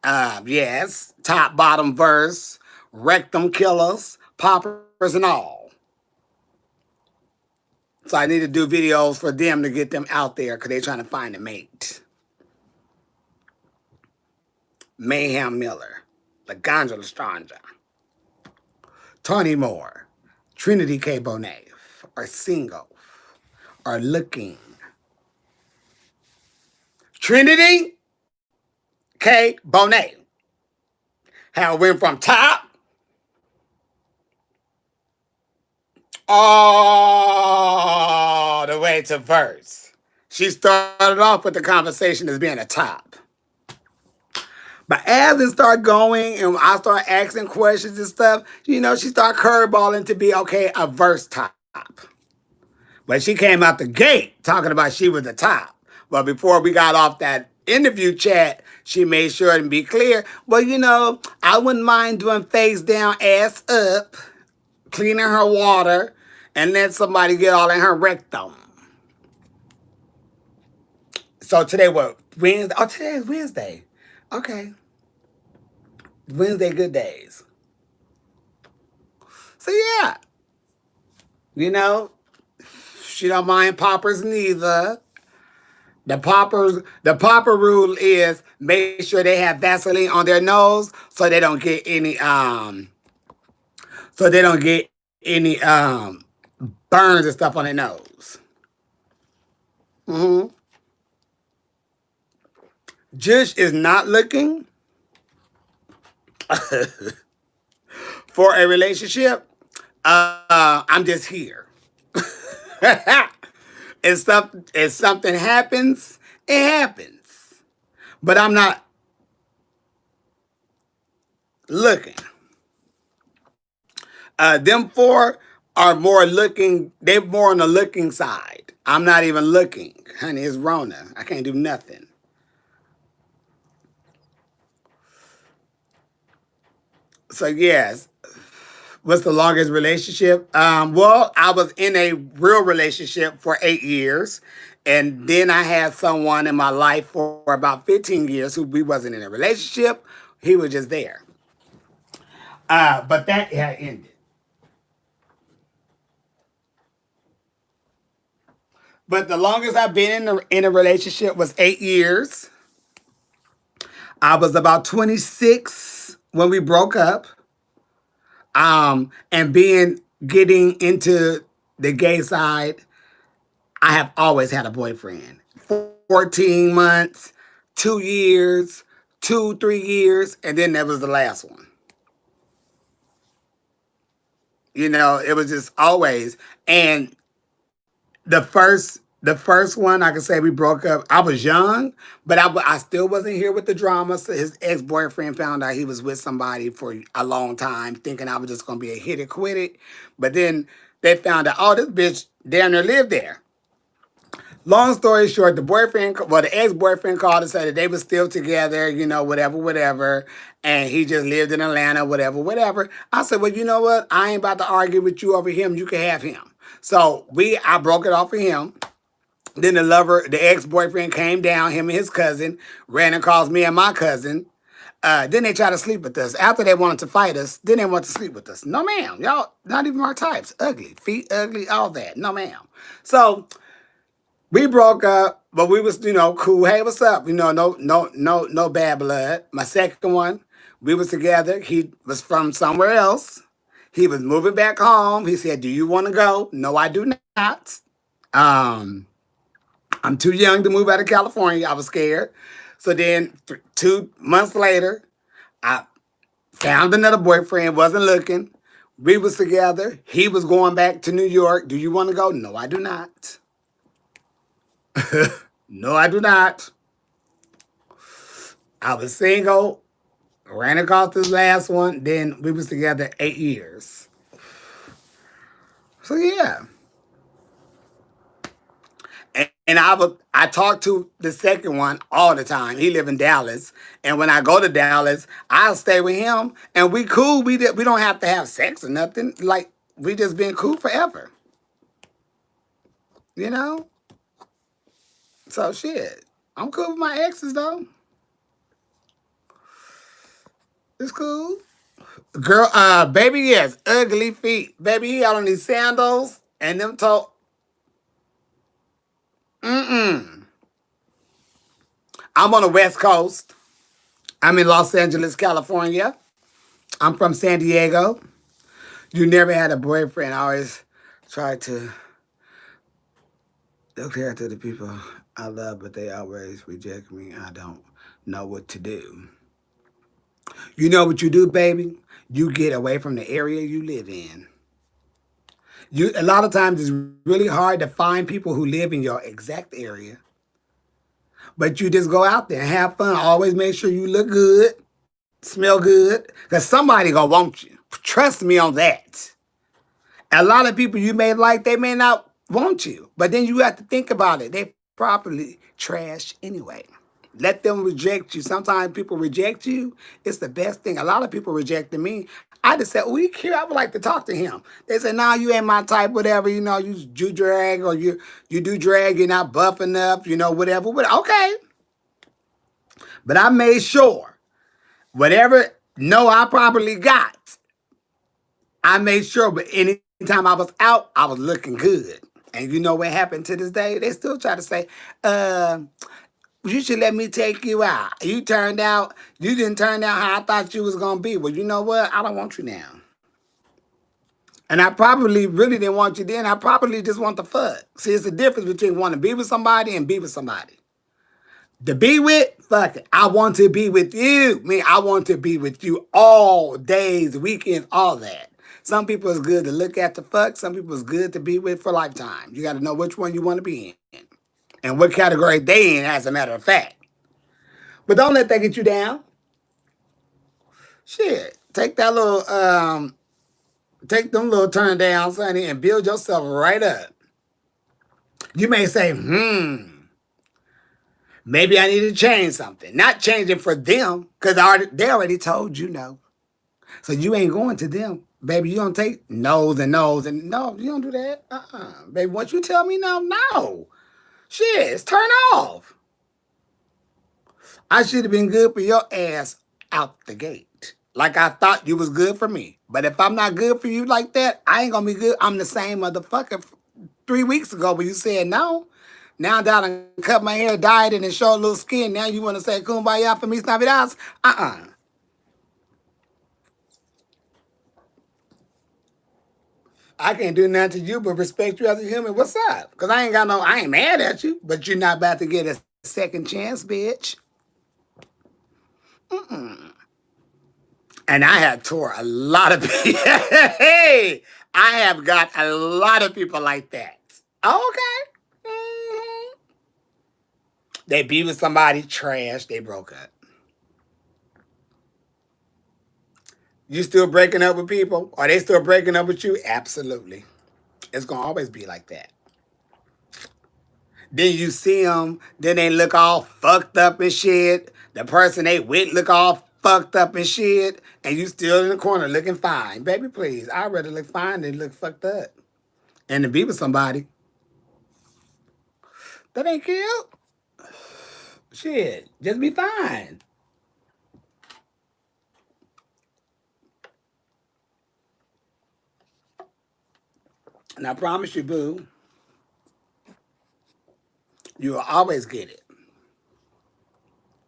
S1: Yes, top bottom verse, rectum killers, poppers, and all. So I need to do videos for them to get them out there because they're trying to find a mate. Mayhem Miller, Laganja Lestranja, Tony Moore, Trinity K. Bonet, are single, are looking. Trinity K. Bonet have went from top all the way to verse. She started off with the conversation as being a top. But as it started going and I start asking questions and stuff, she started curveballing to be, okay, a verse top. But she came out the gate talking about she was the top. But before we got off that interview chat, she made sure to be clear. Well, I wouldn't mind doing face down, ass up, cleaning her water, and let somebody get all in her rectum. So today what? Wednesday? Oh, today is Wednesday. Okay. Wednesday good days. So yeah. She don't mind poppers neither. The popper rule is make sure they have Vaseline on their nose so they don't get any burns and stuff on their nose. Mm-hmm. Jush is not looking for a relationship. I'm just here. If something happens, it happens. But I'm not looking. Them four are more looking, they're more on the looking side. I'm not even looking. Honey, it's Rona. I can't do nothing. So yes, what's the longest relationship? Well, I was in a real relationship for 8 years. And then I had someone in my life for about 15 years who we wasn't in a relationship. He was just there. But that had ended. But the longest I've been in a relationship was 8 years. I was about 26 when we broke up. And getting into the gay side, I have always had a boyfriend. 14 months, 2 years, 3 years, and then that was the last one. It was just always. And the first The first one, I could say we broke up. I was young, but I still wasn't here with the drama. So his ex boyfriend found out he was with somebody for a long time, thinking I was just gonna be a hit it quit it. But then they found out, oh, this bitch down there lived there. Long story short, the ex boyfriend called and said that they were still together, whatever, whatever. And he just lived in Atlanta, whatever, whatever. I said, well, you know what? I ain't about to argue with you over him. You can have him. So I broke it off of him. Then the ex-boyfriend came down, him and his cousin, ran and caused me and my cousin. Then they tried to sleep with us. After they wanted to fight us, then they wanted to sleep with us. No, ma'am. Y'all, not even our types. Ugly. Feet ugly, all that. No, ma'am. So we broke up, but we was, cool. Hey, what's up? No bad blood. My second one, we was together. He was from somewhere else. He was moving back home. He said, do you want to go? No, I do not. I'm too young to move out of California. I was scared. So then 2 months later, I found another boyfriend, wasn't looking. We was together. He was going back to New York. Do you want to go? No, I do not. No, I do not. I was single, ran across this last one. Then we was together 8 years. So yeah. And I talk to the second one all the time. He live in Dallas, and when I go to Dallas, I'll stay with him, and we cool. We don't have to have sex or nothing. Like we just been cool forever, you know. So shit, I'm cool with my exes though. It's cool. Girl, baby, yes, ugly feet, baby. He had on these sandals and them toe. Mm-mm. I'm on the West Coast. I'm in Los Angeles, California. I'm from San Diego. You never had a boyfriend. I always tried to look here to the people I love, but they always reject me. I don't know what to do. You know what you do, baby? You get away from the area you live in. A lot of times it's really hard to find people who live in your exact area. But you just go out there and have fun. Always make sure you look good, smell good, because somebody gonna want you. Trust me on that. A lot of people you may like, they may not want you. But then you have to think about it. They probably trash anyway. Let them reject you. Sometimes people reject you. It's the best thing. A lot of people rejected me. I just said, we care. I would like to talk to him. They said, nah, you ain't my type, whatever. You do drag or you do drag, you're not buff enough, whatever. Okay. But I made sure whatever no I properly got, I made sure, but anytime I was out, I was looking good. And you know what happened to this day? They still try to say, you should let me take you out. You didn't turn out how I thought you was going to be. Well, you know what? I don't want you now. And I probably really didn't want you then. I probably just want the fuck. See, it's the difference between wanting to be with somebody and be with somebody. To be with, fuck it. I want to be with you. I want to be with you all days, weekends, all that. Some people it's good to look at the fuck. Some people it's good to be with for lifetime. You got to know which one you want to be in. And what category they in, as a matter of fact. But don't let that get you down. Shit. Take them little turn downs, honey, and build yourself right up. You may say, maybe I need to change something. Not changing for them, because they already told you no. So you ain't going to them. Baby, you don't take no's and no's. And no, you don't do that. Baby, once you tell me no, no. Shit, it's turn off. I should have been good for your ass out the gate. Like I thought you was good for me. But if I'm not good for you like that, I ain't going to be good. I'm the same motherfucker 3 weeks ago when you said no. Now that I cut my hair, dyed it, and show a little skin, now you want to say kumbaya for me, navidad? I can't do nothing to you but respect you as a human. What's up? Because I ain't mad at you, but you're not about to get a second chance, bitch. And I have tore a lot of people. Hey, I have got a lot of people like that. Okay. They be with somebody, trash, they broke up. You still breaking up with people? Are they still breaking up with you? Absolutely. It's going to always be like that. Then you see them, then they look all fucked up and shit. The person they with look all fucked up and shit, and you still in the corner looking fine. Baby, please, I'd rather look fine than look fucked up. And to be with somebody that ain't cute, shit, just be fine. And I promise you, boo, you'll always get it.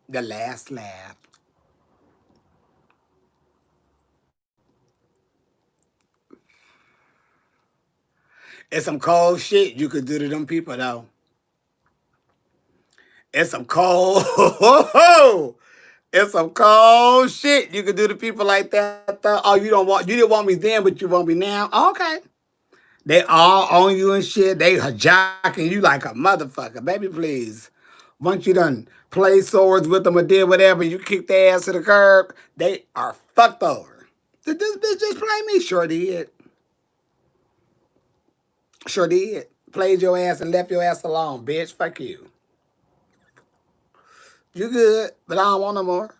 S1: The last laugh. It's some cold shit you could do to them people, though. It's some cold, it's some cold shit you could do to people like that. Though. Oh, you didn't want me then, but you want me now. Okay, they all on you and shit. They jocking you like a motherfucker, baby. Please, once you done play swords with them or did whatever, you kick their ass to the curb. They are fucked over. Did this bitch just play me? Sure did. Sure did. Played your ass and left your ass alone, bitch. Fuck you. You good, but I don't want no more.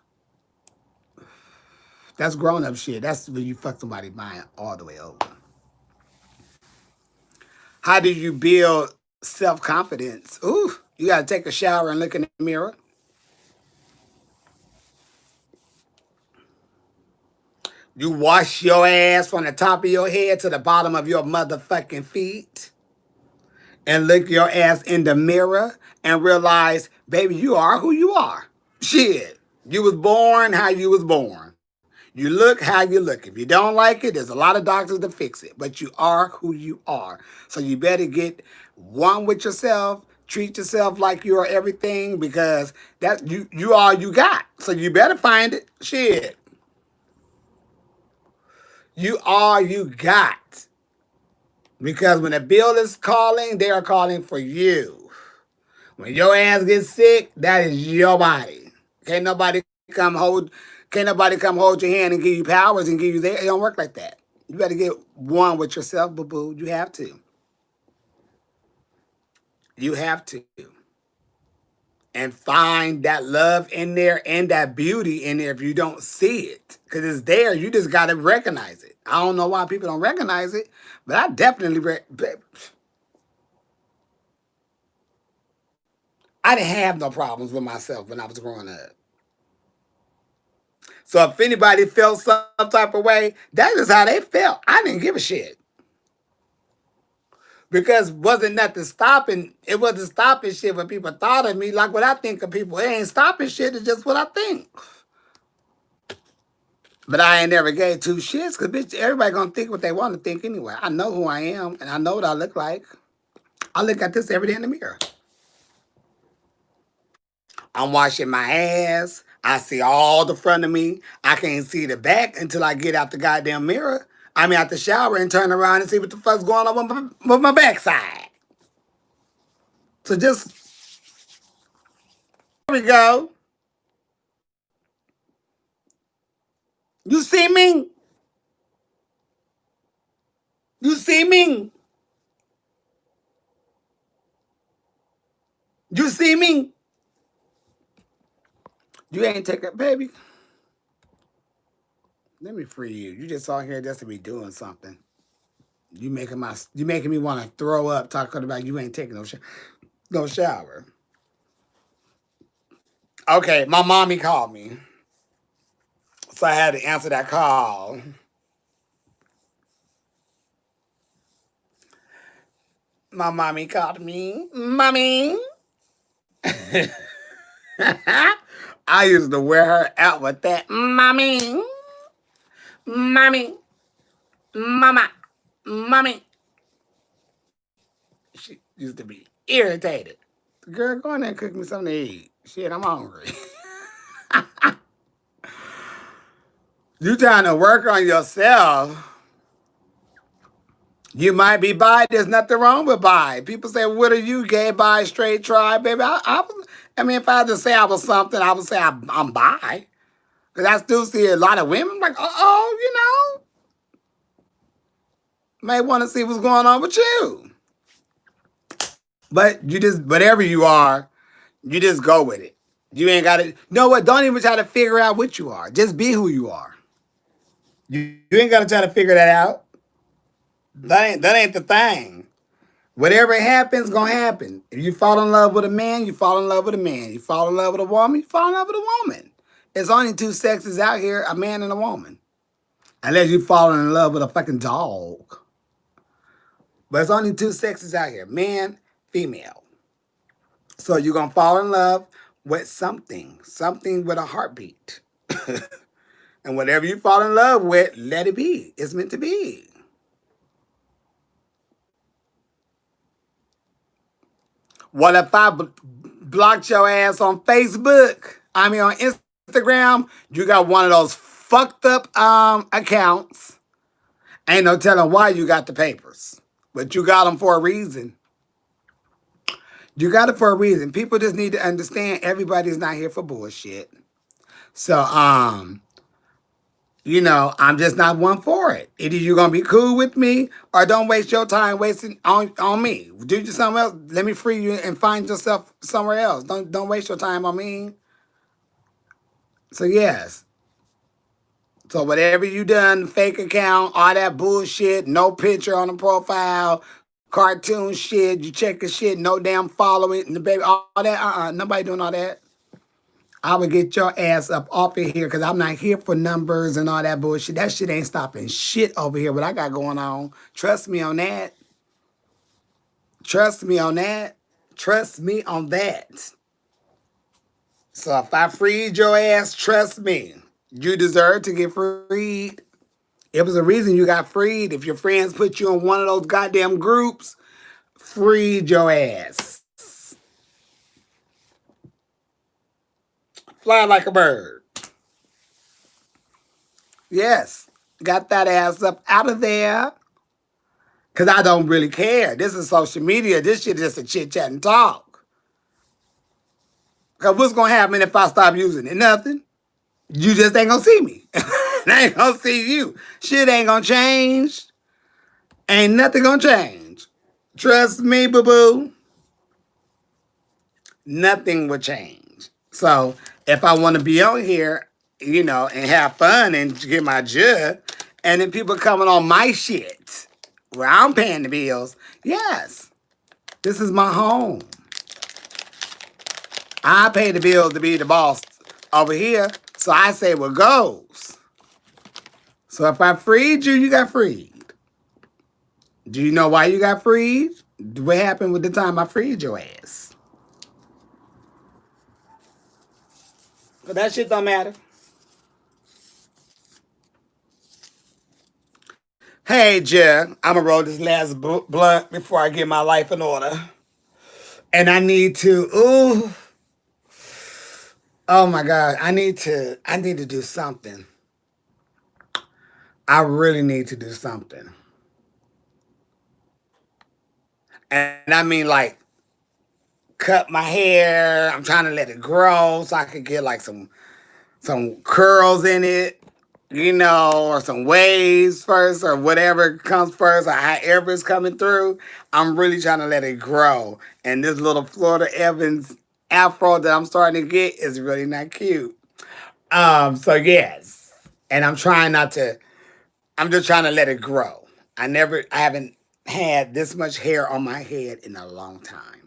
S1: That's grown up shit. That's when you fuck somebody's mind all the way over. How do you build self confidence? Ooh, you gotta take a shower and look in the mirror. You wash your ass from the top of your head to the bottom of your motherfucking feet and look your ass in the mirror and realize, baby, you are who you are. Shit. You was born how you was born. You look how you look. If you don't like it, there's a lot of doctors to fix it. But you are who you are. So you better get one with yourself. Treat yourself like you are everything because that's you all you got. So you better find it. Shit. You all you got. Because when the bill is calling, they are calling for you. When your ass gets sick, that is your body. Can't nobody come hold can't nobody come hold your hand and give you powers and give you that. It don't work like that. You better get one with yourself, boo-boo. You have to. You have to. And find that love in there and that beauty in there if you don't see it. Because it's there. You just got to recognize it. I don't know why people don't recognize it, but I definitely I didn't have no problems with myself when I was growing up. So if anybody felt some type of way, that is how they felt. I didn't give a shit. Because wasn't nothing stopping, it wasn't stopping shit when people thought of me. Like what I think of people, it ain't stopping shit, it's just what I think. But I ain't never gave two shits because bitch, everybody gonna think what they want to think anyway. I know who I am and I know what I look like. I look at this every day in the mirror. I'm washing my ass. I see all the front of me. I can't see the back until I get out the goddamn mirror. I mean, out the shower and turn around and see what the fuck's going on with my backside. So just, there we go. You see me? You see me? You see me? You ain't take it, baby. Let me free you. You just on here just to be doing something. You making me want to throw up talking about you ain't taking no shower. Okay, my mommy called me. So I had to answer that call. My mommy called me. Mommy. I used to wear her out with that. Mommy. Mommy. Mama. Mommy. She used to be irritated. Girl, go in there and cook me something to eat. Shit, I'm hungry. You trying to work on yourself. You might be bi. There's nothing wrong with bi. People say, what are you, gay, bi, straight, tri, baby? I mean, if I had to say I was something, I would say I'm bi. Because I still see a lot of women like, may want to see what's going on with you. But you just, whatever you are, you just go with it. You ain't got to, you know what? Don't even try to figure out what you are. Just be who you are. You ain't got to try to figure that out. That ain't the thing. Whatever happens, gonna happen. If you fall in love with a man, you fall in love with a man. You fall in love with a woman, you fall in love with a woman. There's only two sexes out here, a man and a woman. Unless you fall in love with a fucking dog. But it's only two sexes out here, man, female. So you're gonna fall in love with something with a heartbeat. And whatever you fall in love with, let it be. It's meant to be. What if I blocked your ass on Facebook? I mean on Instagram, you got one of those fucked up accounts. Ain't no telling why you got the papers. But you got them for a reason. You got it for a reason. People just need to understand everybody's not here for bullshit. So, I'm just not one for it. Either you're gonna be cool with me or don't waste your time wasting on me. Do you something else. Let me free you and find yourself somewhere else. Don't waste your time on me. So yes. So whatever you done, fake account, all that bullshit, no picture on the profile, cartoon shit, you checking shit, no damn following, and the baby, all that, nobody doing all that. I would get your ass up off of here because I'm not here for numbers and all that bullshit. That shit ain't stopping shit over here, what I got going on. Trust me on that. Trust me on that. Trust me on that. So if I freed your ass, trust me, you deserve to get freed. It was a reason you got freed. If your friends put you in one of those goddamn groups, freed your ass. Fly like a bird. Yes. Got that ass up out of there. Because I don't really care. This is social media. This shit is just a chit chat and talk. Because what's going to happen if I stop using it? Nothing. You just ain't going to see me. I ain't going to see you. Shit ain't going to change. Ain't nothing going to change. Trust me, boo-boo. Nothing will change. So if I want to be on here, and have fun and get my jush, and then people coming on my shit where I'm paying the bills, yes, this is my home. I pay the bills to be the boss over here, so I say what goes. So if I freed you, you got freed. Do you know why you got freed? What happened with the time I freed your ass? But that shit don't matter. Hey, Jeff, I'm going to roll this last blunt before I get my life in order. And I need to, oh my God, I need to do something. I really need to do something. And I mean, like, cut my hair. I'm trying to let it grow so I could get like some curls in it, or some waves first or whatever comes first or however it's coming through. I'm really trying to let it grow. And this little Florida Evans afro that I'm starting to get is really not cute. So yes. And I'm just trying to let it grow. I haven't had this much hair on my head in a long time.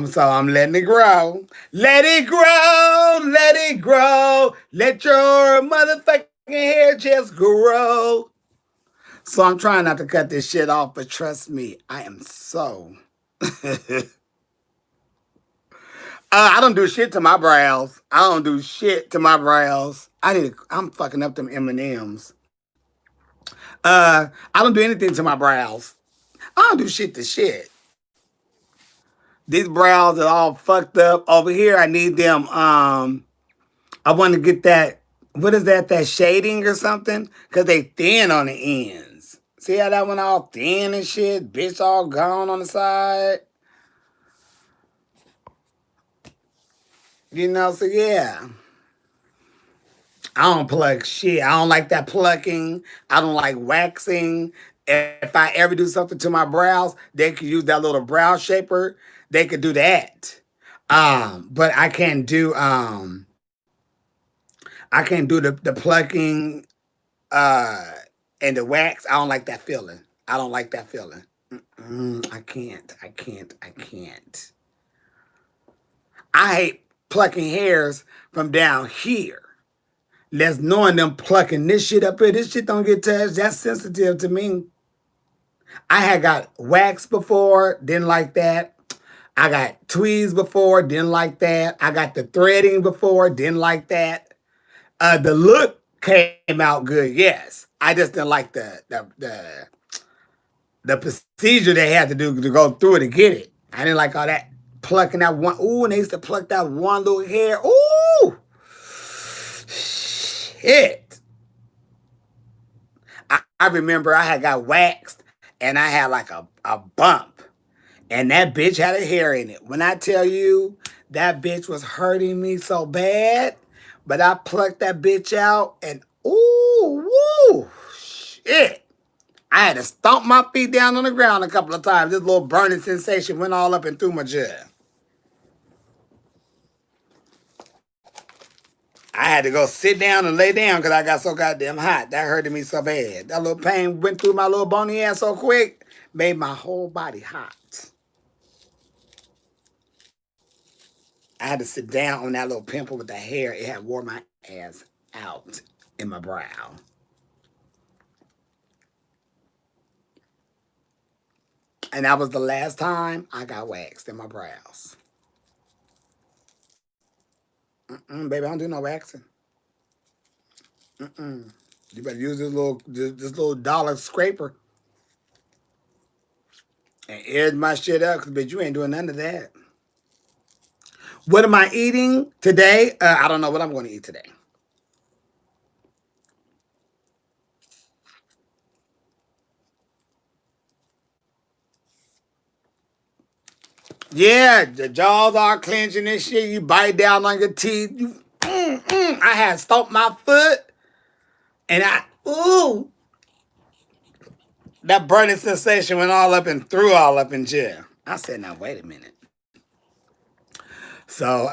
S1: So I'm letting it grow. Let it grow, let it grow. Let your motherfucking hair just grow. So I'm trying not to cut this shit off, but trust me, I am so. I don't do shit to my brows. I don't do shit to my brows. I'm fucking up them M&Ms. I don't do anything to my brows. I don't do shit to shit. These brows are all fucked up. Over here, I need them. I want to get that. What is that? That shading or something? Because they thin on the ends. See how that one all thin and shit? Bitch all gone on the side. So yeah. I don't pluck shit. I don't like that plucking. I don't like waxing. If I ever do something to my brows, they could use that little brow shaper. They could do that. But I can't do the plucking uh and the wax. I don't like that feeling. I don't like that feeling. I can't. I can't. I can't. I hate plucking hairs from down here. Let's knowing them plucking this shit up here. This shit don't get touched. That's sensitive to me. I had got wax before, didn't like that. I got tweezed before, didn't like that. I got the threading before, didn't like that. The look came out good, yes. I just didn't like the procedure they had to do to go through it to get it. I didn't like all that plucking that one. Ooh, and they used to pluck that one little hair. Ooh, shit. I remember I had got waxed and I had like a bump. And that bitch had a hair in it. When I tell you that bitch was hurting me so bad, but I plucked that bitch out and ooh, woo, shit. I had to stomp my feet down on the ground a couple of times. This little burning sensation went all up and through my jaw. I had to go sit down and lay down because I got so goddamn hot. That hurted me so bad. That little pain went through my little bony ass so quick, made my whole body hot. I had to sit down on that little pimple with the hair. It had wore my ass out in my brow. And that was the last time I got waxed in my brows. Baby, I don't do no waxing. You better use this little dollar scraper and edge my shit up, cause bitch, you ain't doing none of that. What am I eating today? I don't know what I'm going to eat today. Yeah, the jaws are clenching and shit. You bite down on your teeth. I had stomped my foot and that burning sensation went all up and through all up in jail. I said, now wait a minute. So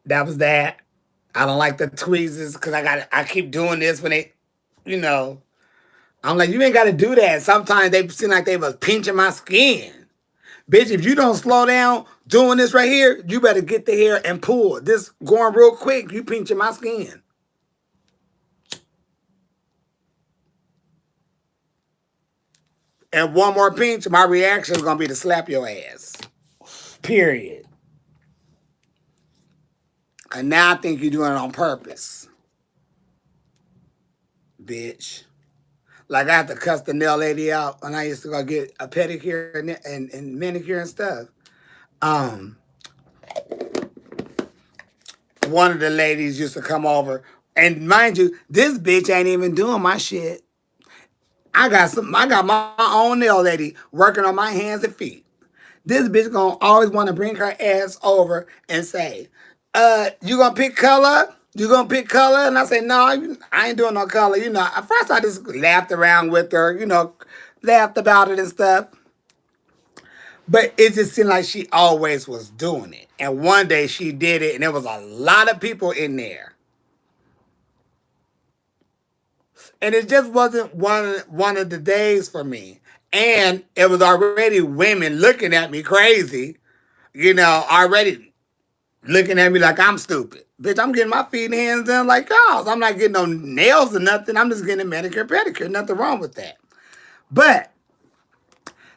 S1: that was that. I don't like the tweezers because I keep doing this when they, you know, I'm like, you ain't got to do that. Sometimes they seem like they was pinching my skin. Bitch, if you don't slow down doing this right here, you better get the hair and pull. This going real quick, you pinching my skin. And one more pinch, my reaction is going to be to slap your ass. Period. And now I think you're doing it on purpose, bitch. Like I had to cuss the nail lady out when I used to go get a pedicure and manicure and stuff. Um, One of the ladies used to come over, and mind you, this bitch ain't even doing my shit. I got my own nail lady working on my hands and feet. This bitch gonna always want to bring her ass over and say, you gonna pick color? You gonna pick color? And I say, no, I ain't doing no color. At first I just laughed around with her, laughed about it and stuff. But it just seemed like she always was doing it. And one day she did it, and there was a lot of people in there. And it just wasn't one of the days for me. And it was already women looking at me crazy, already looking at me like I'm stupid. Bitch, I'm getting my feet and hands done like y'all. I'm not getting no nails or nothing. I'm just getting a manicure, pedicure. Nothing wrong with that. But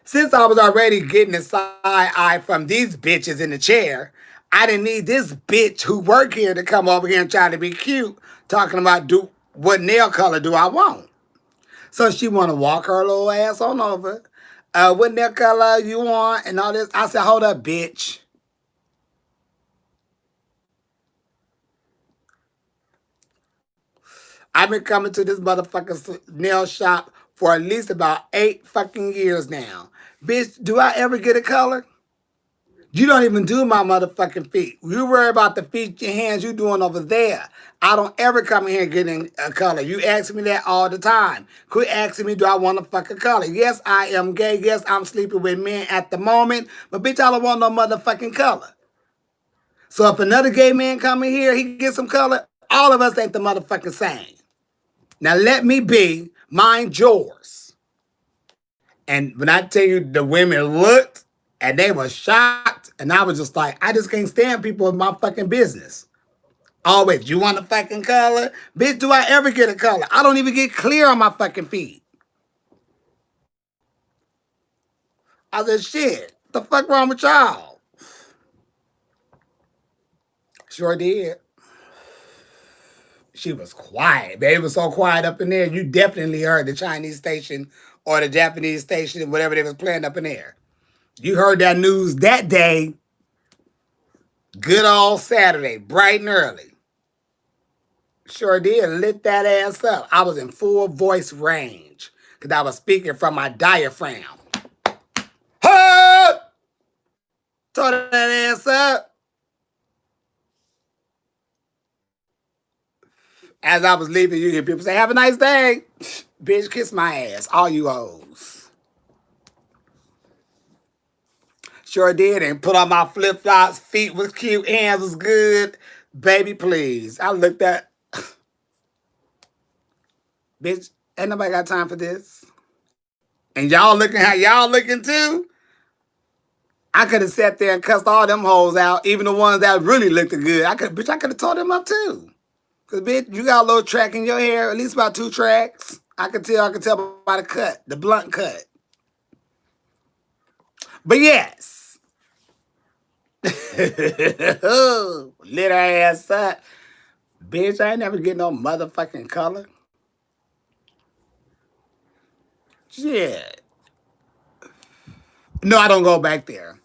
S1: since I was already getting a side eye from these bitches in the chair, I didn't need this bitch who work here to come over here and try to be cute, talking about what nail color do I want. So she want to walk her little ass on over. What nail color you want and all this. I said, hold up, bitch. I've been coming to this motherfucking nail shop for at least about 8 fucking years now. Bitch, do I ever get a color? You don't even do my motherfucking feet. You worry about the feet, your hands you doing over there. I don't ever come in here getting a color. You ask me that all the time. Quit asking me, do I want a fucking color? Yes, I am gay. Yes, I'm sleeping with men at the moment. But bitch, I don't want no motherfucking color. So if another gay man come in here, he gets some color, all of us ain't the motherfucking same. Now let me be, mind yours. And when I tell you the women looked and they were shocked, and I was just like, I just can't stand people in my fucking business. Always, you want a fucking color? Bitch, do I ever get a color? I don't even get clear on my fucking feet. I said, shit, the fuck wrong with y'all? Sure did. She was quiet. Baby was so quiet up in there. You definitely heard the Chinese station or the Japanese station, whatever they was playing up in there. You heard that news that day. Good old Saturday, bright and early. Sure did. Lit that ass up. I was in full voice range because I was speaking from my diaphragm. Huh! Tore that ass up. As I was leaving, you hear people say, have a nice day. Bitch, kiss my ass. All you hoes. Sure did. And put on my flip-flops. Feet was cute. Hands was good. Baby, please. I looked at... Bitch, ain't nobody got time for this. And y'all looking how y'all looking too? I could have sat there and cussed all them hoes out, even the ones that really looked good. I could have tore them up too. Cause bitch, you got a little track in your hair, at least about 2 tracks. I could tell by the cut, the blunt cut. But yes. Lit her ass up. Bitch, I ain't never get no motherfucking color. Shit. No, I don't go back there.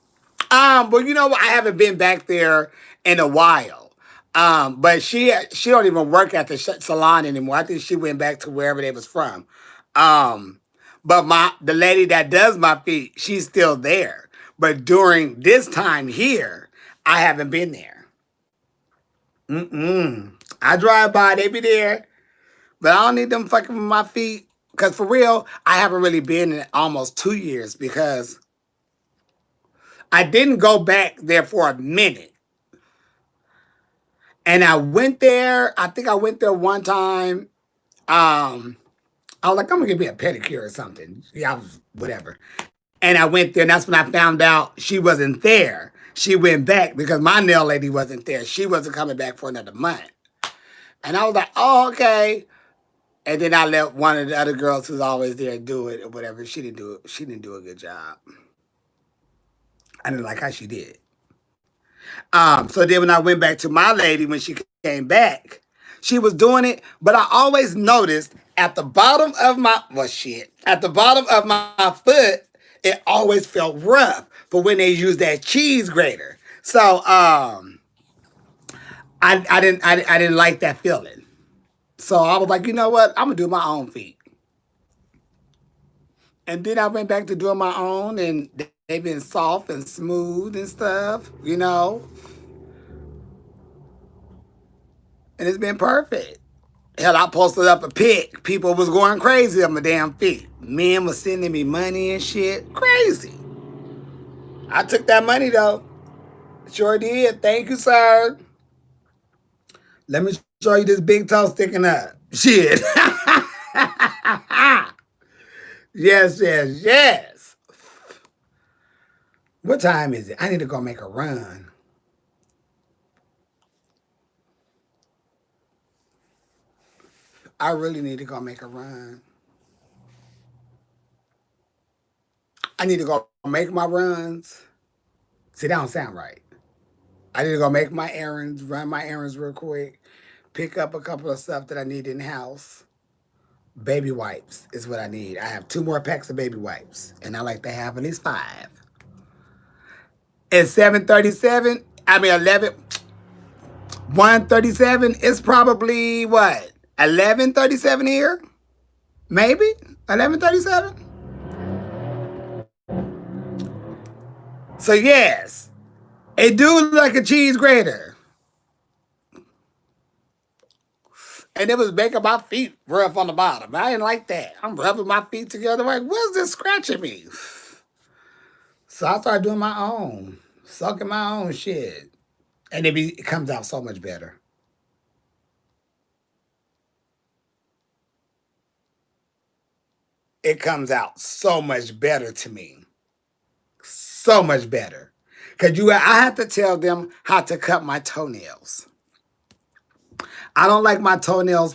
S1: But you know what? I haven't been back there in a while. But she don't even work at the salon anymore. I think she went back to wherever they was from. But the lady that does my feet, she's still there. But during this time here, I haven't been there. I drive by, they be there, but I don't need them fucking with my feet. Cause for real, I haven't really been in almost 2 years because I didn't go back there for a minute. And I went there, I think I went there one time. I was like, I'm gonna give me a pedicure or something. Yeah, I was whatever. And I went there, and that's when I found out she wasn't there. She went back because my nail lady wasn't there. She wasn't coming back for another month. And I was like, oh, okay. And then I let one of the other girls who's always there do it or whatever. She didn't do it. She didn't do a good job. I didn't like how she did. So then when I went back to my lady, when she came back, she was doing it, but I always noticed at the bottom of at the bottom of my foot, it always felt rough for when they use that cheese grater. So I didn't like that feeling. So I was like, you know what? I'm gonna do my own feet. And then I went back to doing my own, and they've been soft and smooth and stuff, you know. And it's been perfect. Hell, I posted up a pic. People was going crazy on my damn feet. Men was sending me money and shit. Crazy. I took that money though. Sure did. Thank you, sir. Let me show you this big toe sticking up. Shit. Yes, yes, yes. What time is it? I need to go make a run. I really need to go make a run. I need to go make my runs. See, that don't sound right. I need to go make my errands, run my errands real quick, pick up a couple of stuff that I need in the house. Baby wipes is what I need. I have 2 more packs of baby wipes, and I like to have at least 5. It's 7:37. I mean 11. 1:37. It's probably what 11:37 here. Maybe 11:37. So yes, It do look like a cheese grater. And it was making my feet rough on the bottom. I didn't like that. I'm rubbing my feet together like, what's this scratching me? So I started doing my own, sucking my own shit. And it comes out so much better. It comes out so much better to me. So much better. Cause I have to tell them how to cut my toenails. I don't like my toenail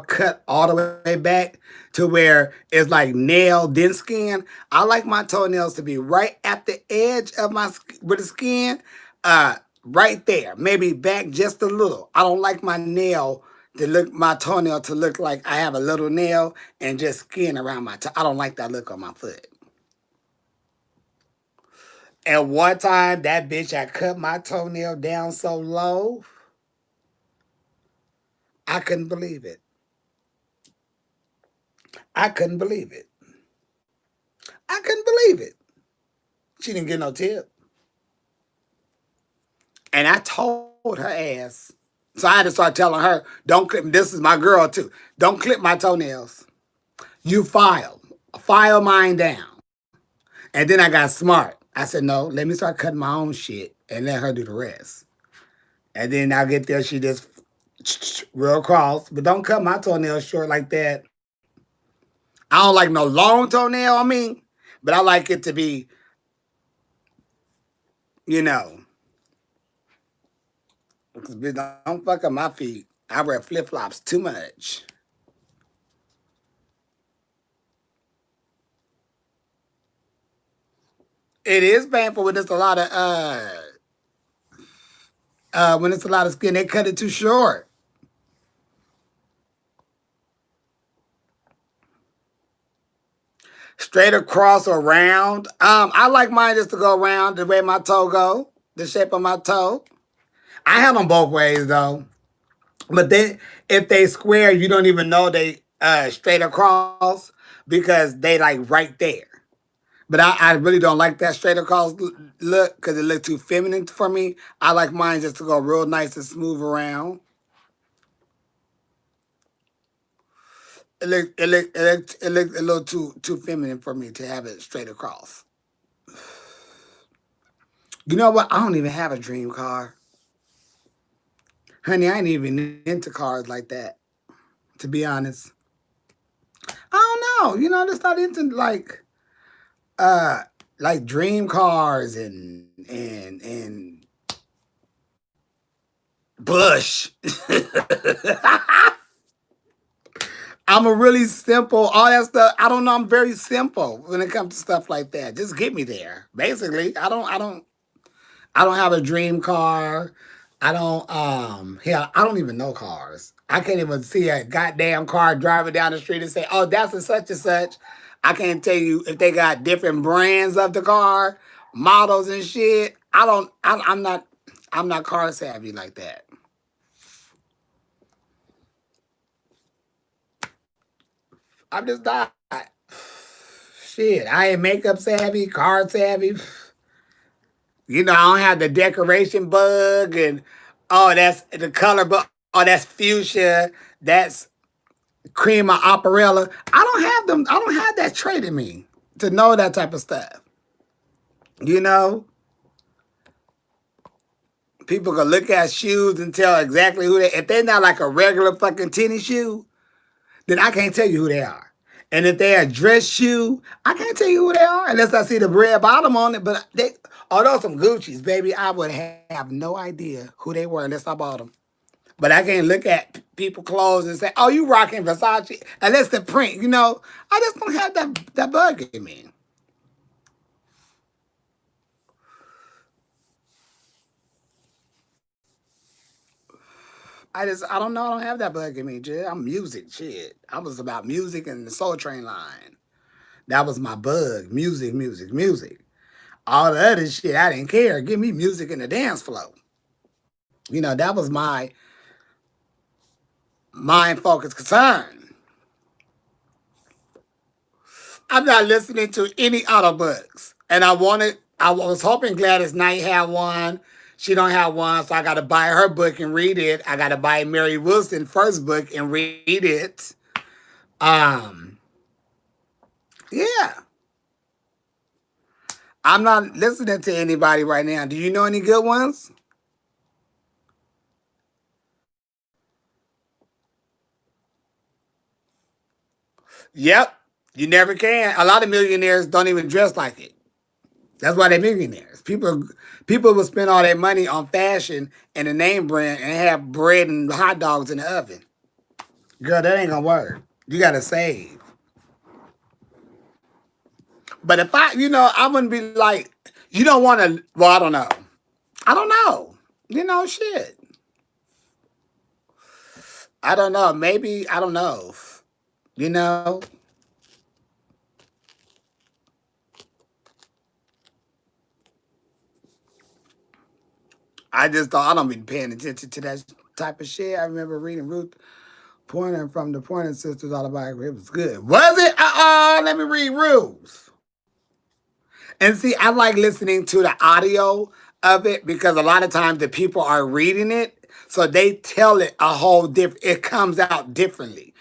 S1: cut all the way back to where it's like nail then skin. I like my toenails to be right at the edge of with the skin, right there, maybe back just a little. I don't like my toenail to look like I have a little nail and just skin around my toe. I don't like that look on my foot. And one time, that bitch, I cut my toenail down so low, I couldn't believe it. I couldn't believe it. I couldn't believe it. She didn't get no tip. And I told her ass. So I had to start telling her, don't clip, this is my girl too. Don't clip my toenails. You file mine down. And then I got smart. I said, no, let me start cutting my own shit and let her do the rest. And then I get there, she just real cross. But don't cut my toenails short like that. I don't like no long toenail on me, but I like it to be, you know, don't fuck up my feet. I wear flip flops too much. It is painful when it's a lot of when it's a lot of skin. They cut it too short. Straight across or round. I like mine just to go around the way my toe go, the shape of my toe. I have them both ways though. But then if they square, you don't even know they straight across because they like right there. But I really don't like that straight across look because it looks too feminine for me. I like mine just to go real nice and smooth around. It looked a little too feminine for me to have it straight across. You know what? I don't even have a dream car. Honey, I ain't even into cars like that, to be honest. I don't know. Just not into uh like dream cars and Bush. I'm a really simple, all that stuff. I don't know. I'm very simple when it comes to stuff like that. Just get me there. Basically, I don't have a dream car. Hell, I don't even know cars. I can't even see a goddamn car driving down the street and say, oh, that's a such and such. I can't tell you if they got different brands of the car, models and shit. I'm not car savvy like that. I'm just not. Shit, I ain't makeup savvy, car savvy. I don't have the decoration bug and that's the color bug. Oh, that's fuchsia. That's cream of opera. I don't have them. I don't have that trait in me to know that type of stuff. You know, people can look at shoes and tell exactly who they. If they're not like a regular fucking tennis shoe, then I can't tell you who they are. And if they're a dress shoe, I can't tell you who they are unless I see the red bottom on it. But although some Gucci's, baby, I would have no idea who they were unless I bought them. But I can't look at people clothes and say, "Oh, you rocking Versace," unless the print. I just don't have that bug in me. I don't know. I don't have that bug in me, Jay. I'm music shit. I was about music and the Soul Train line. That was my bug. Music, music, music. All the other shit, I didn't care. Give me music in the dance flow. That was my mind focus concern. I'm not listening to any audiobooks. And I wanted I was hoping Gladys Knight had one. She don't have one, so I got to buy her book and read it. I got to buy Mary Wilson first book and read it. Um, yeah, I'm not listening to anybody right now. Do you know any good ones? Yep, you never can. A lot of millionaires don't even dress like it. That's why they're millionaires. People will spend all their money on fashion and a name brand and have bread and hot dogs in the oven. Girl, that ain't gonna work. You gotta save. But if I wouldn't be like, you don't want to. Well, I don't know. I don't know. Shit. I don't know. Maybe I don't know. You know, I just thought I don't be paying attention to that type of shit. I remember reading Ruth Pointer from the Pointer Sisters autobiography. It was good. Was it? Let me read Ruth. And see, I like listening to the audio of it because a lot of times the people are reading it, so they tell it a whole different. It comes out differently.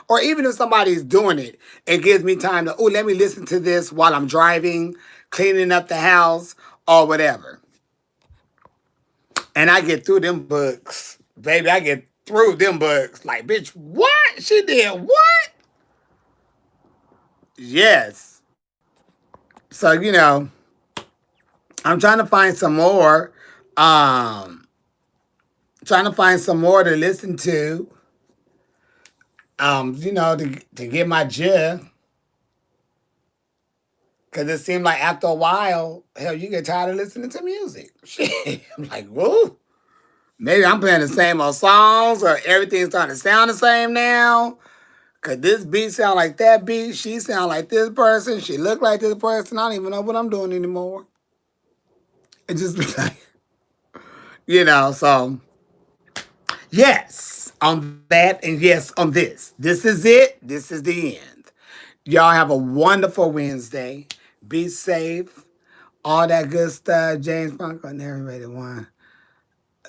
S1: Or even if somebody's doing it, it gives me time to let me listen to this while I'm driving, cleaning up the house, or whatever. And I get through them books, baby. I get through them books like, bitch, what she did? What? Yes. So I'm trying to find some more. Um, Trying to find some more to listen to. To get my jush. Cause it seemed like after a while, hell, you get tired of listening to music. Shit. I'm like, whoa. Maybe I'm playing the same old songs or everything's starting to sound the same now. Cause this beat sound like that beat. She sound like this person. She look like this person. I don't even know what I'm doing anymore. It just be like, so yes, on that, and yes, on this. This is it. This is the end. Y'all have a wonderful Wednesday. Be safe. All that good stuff. James Franco narrated one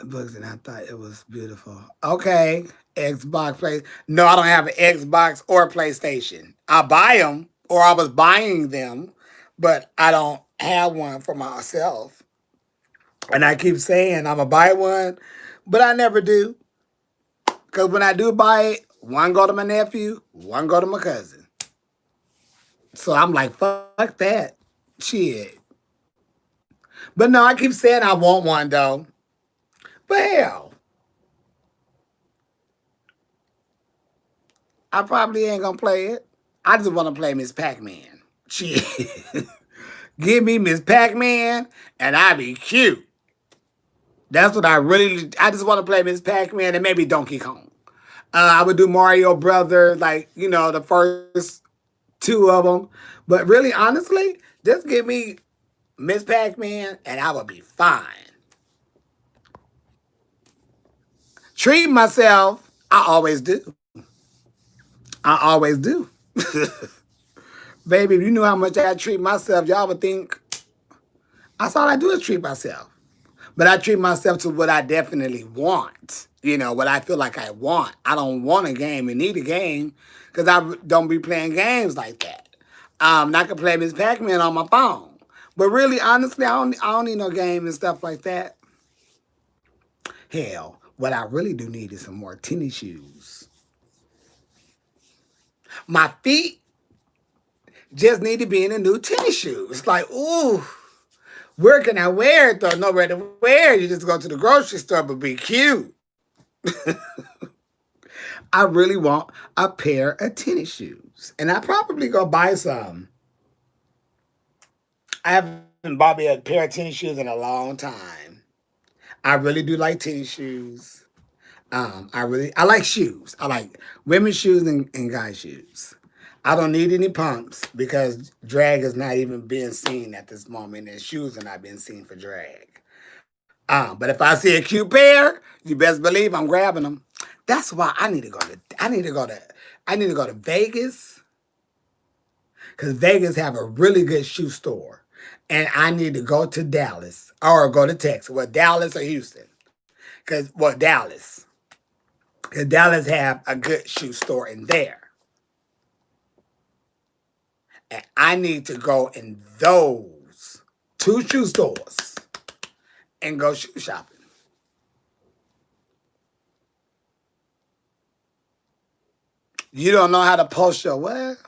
S1: books, and I thought it was beautiful. Okay, Xbox Play. No, I don't have an Xbox or PlayStation. I buy them, or I was buying them, but I don't have one for myself. And I keep saying I'm gonna buy one, but I never do. Because when I do buy it, one go to my nephew, one go to my cousin. So I'm like, fuck that. Shit. But no, I keep saying I want one though. But hell, I probably ain't gonna play it. I just want to play Miss Pac-Man. Shit. Give me Miss Pac-Man and I be cute. That's what I just want to play Miss Pac-Man and maybe Donkey Kong. I would do Mario Brothers, like, the first two of them. But really, honestly, just give me Miss Pac-Man and I would be fine. Treat myself, I always do. I always do. Baby, if you knew how much I treat myself, y'all would think that's all I do is treat myself. But I treat myself to what I definitely want. What I feel like I want. I don't want a game and need a game because I don't be playing games like that. I can play Miss Pac-Man on my phone. But really, honestly, I don't need no game and stuff like that. Hell, what I really do need is some more tennis shoes. My feet just need to be in a new tennis shoe. It's like, ooh, where can I wear it though? Nowhere to wear. You just go to the grocery store, but be cute. I really want a pair of tennis shoes. And I probably go buy some. I haven't bought me a pair of tennis shoes in a long time. I really do like tennis shoes. I like shoes. I like women's shoes and guy shoes. I don't need any pumps because drag is not even being seen at this moment, and shoes are not being seen for drag. But if I see a cute pair, you best believe I'm grabbing them. That's why I need to go to. I need to go to Vegas because Vegas have a really good shoe store, and I need to go to Dallas or go to Texas. Well, Dallas or Houston. Dallas. Because Dallas have a good shoe store in there. And I need to go in those two shoe stores and go shoe shopping. You don't know how to post your what?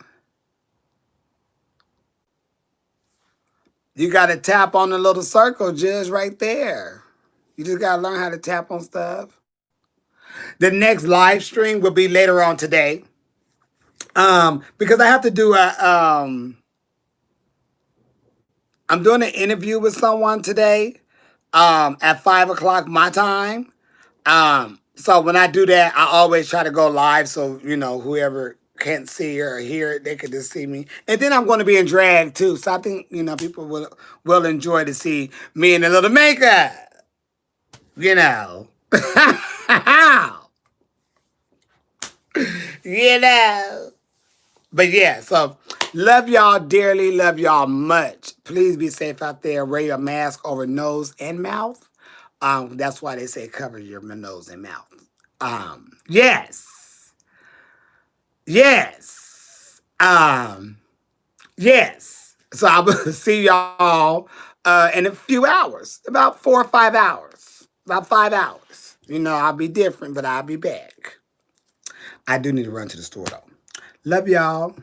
S1: You got to tap on the little circle just right there. You just got to learn how to tap on stuff. The next live stream will be later on today. Because I have to do I'm doing an interview with someone today at 5 o'clock my time. So when I do that, I always try to go live so, whoever can't see or hear it, they can just see me. And then I'm going to be in drag too. So I think, people will enjoy to see me in a little makeup. You know. you know. But yeah, so love y'all dearly, love y'all much. Please be safe out there. Wear your mask over nose and mouth. That's why they say cover your nose and mouth. Yes. Yes. Yes. So I will see y'all in a few hours, about 4 or 5 hours, about 5 hours. I'll be different, but I'll be back. I do need to run to the store though. Love y'all.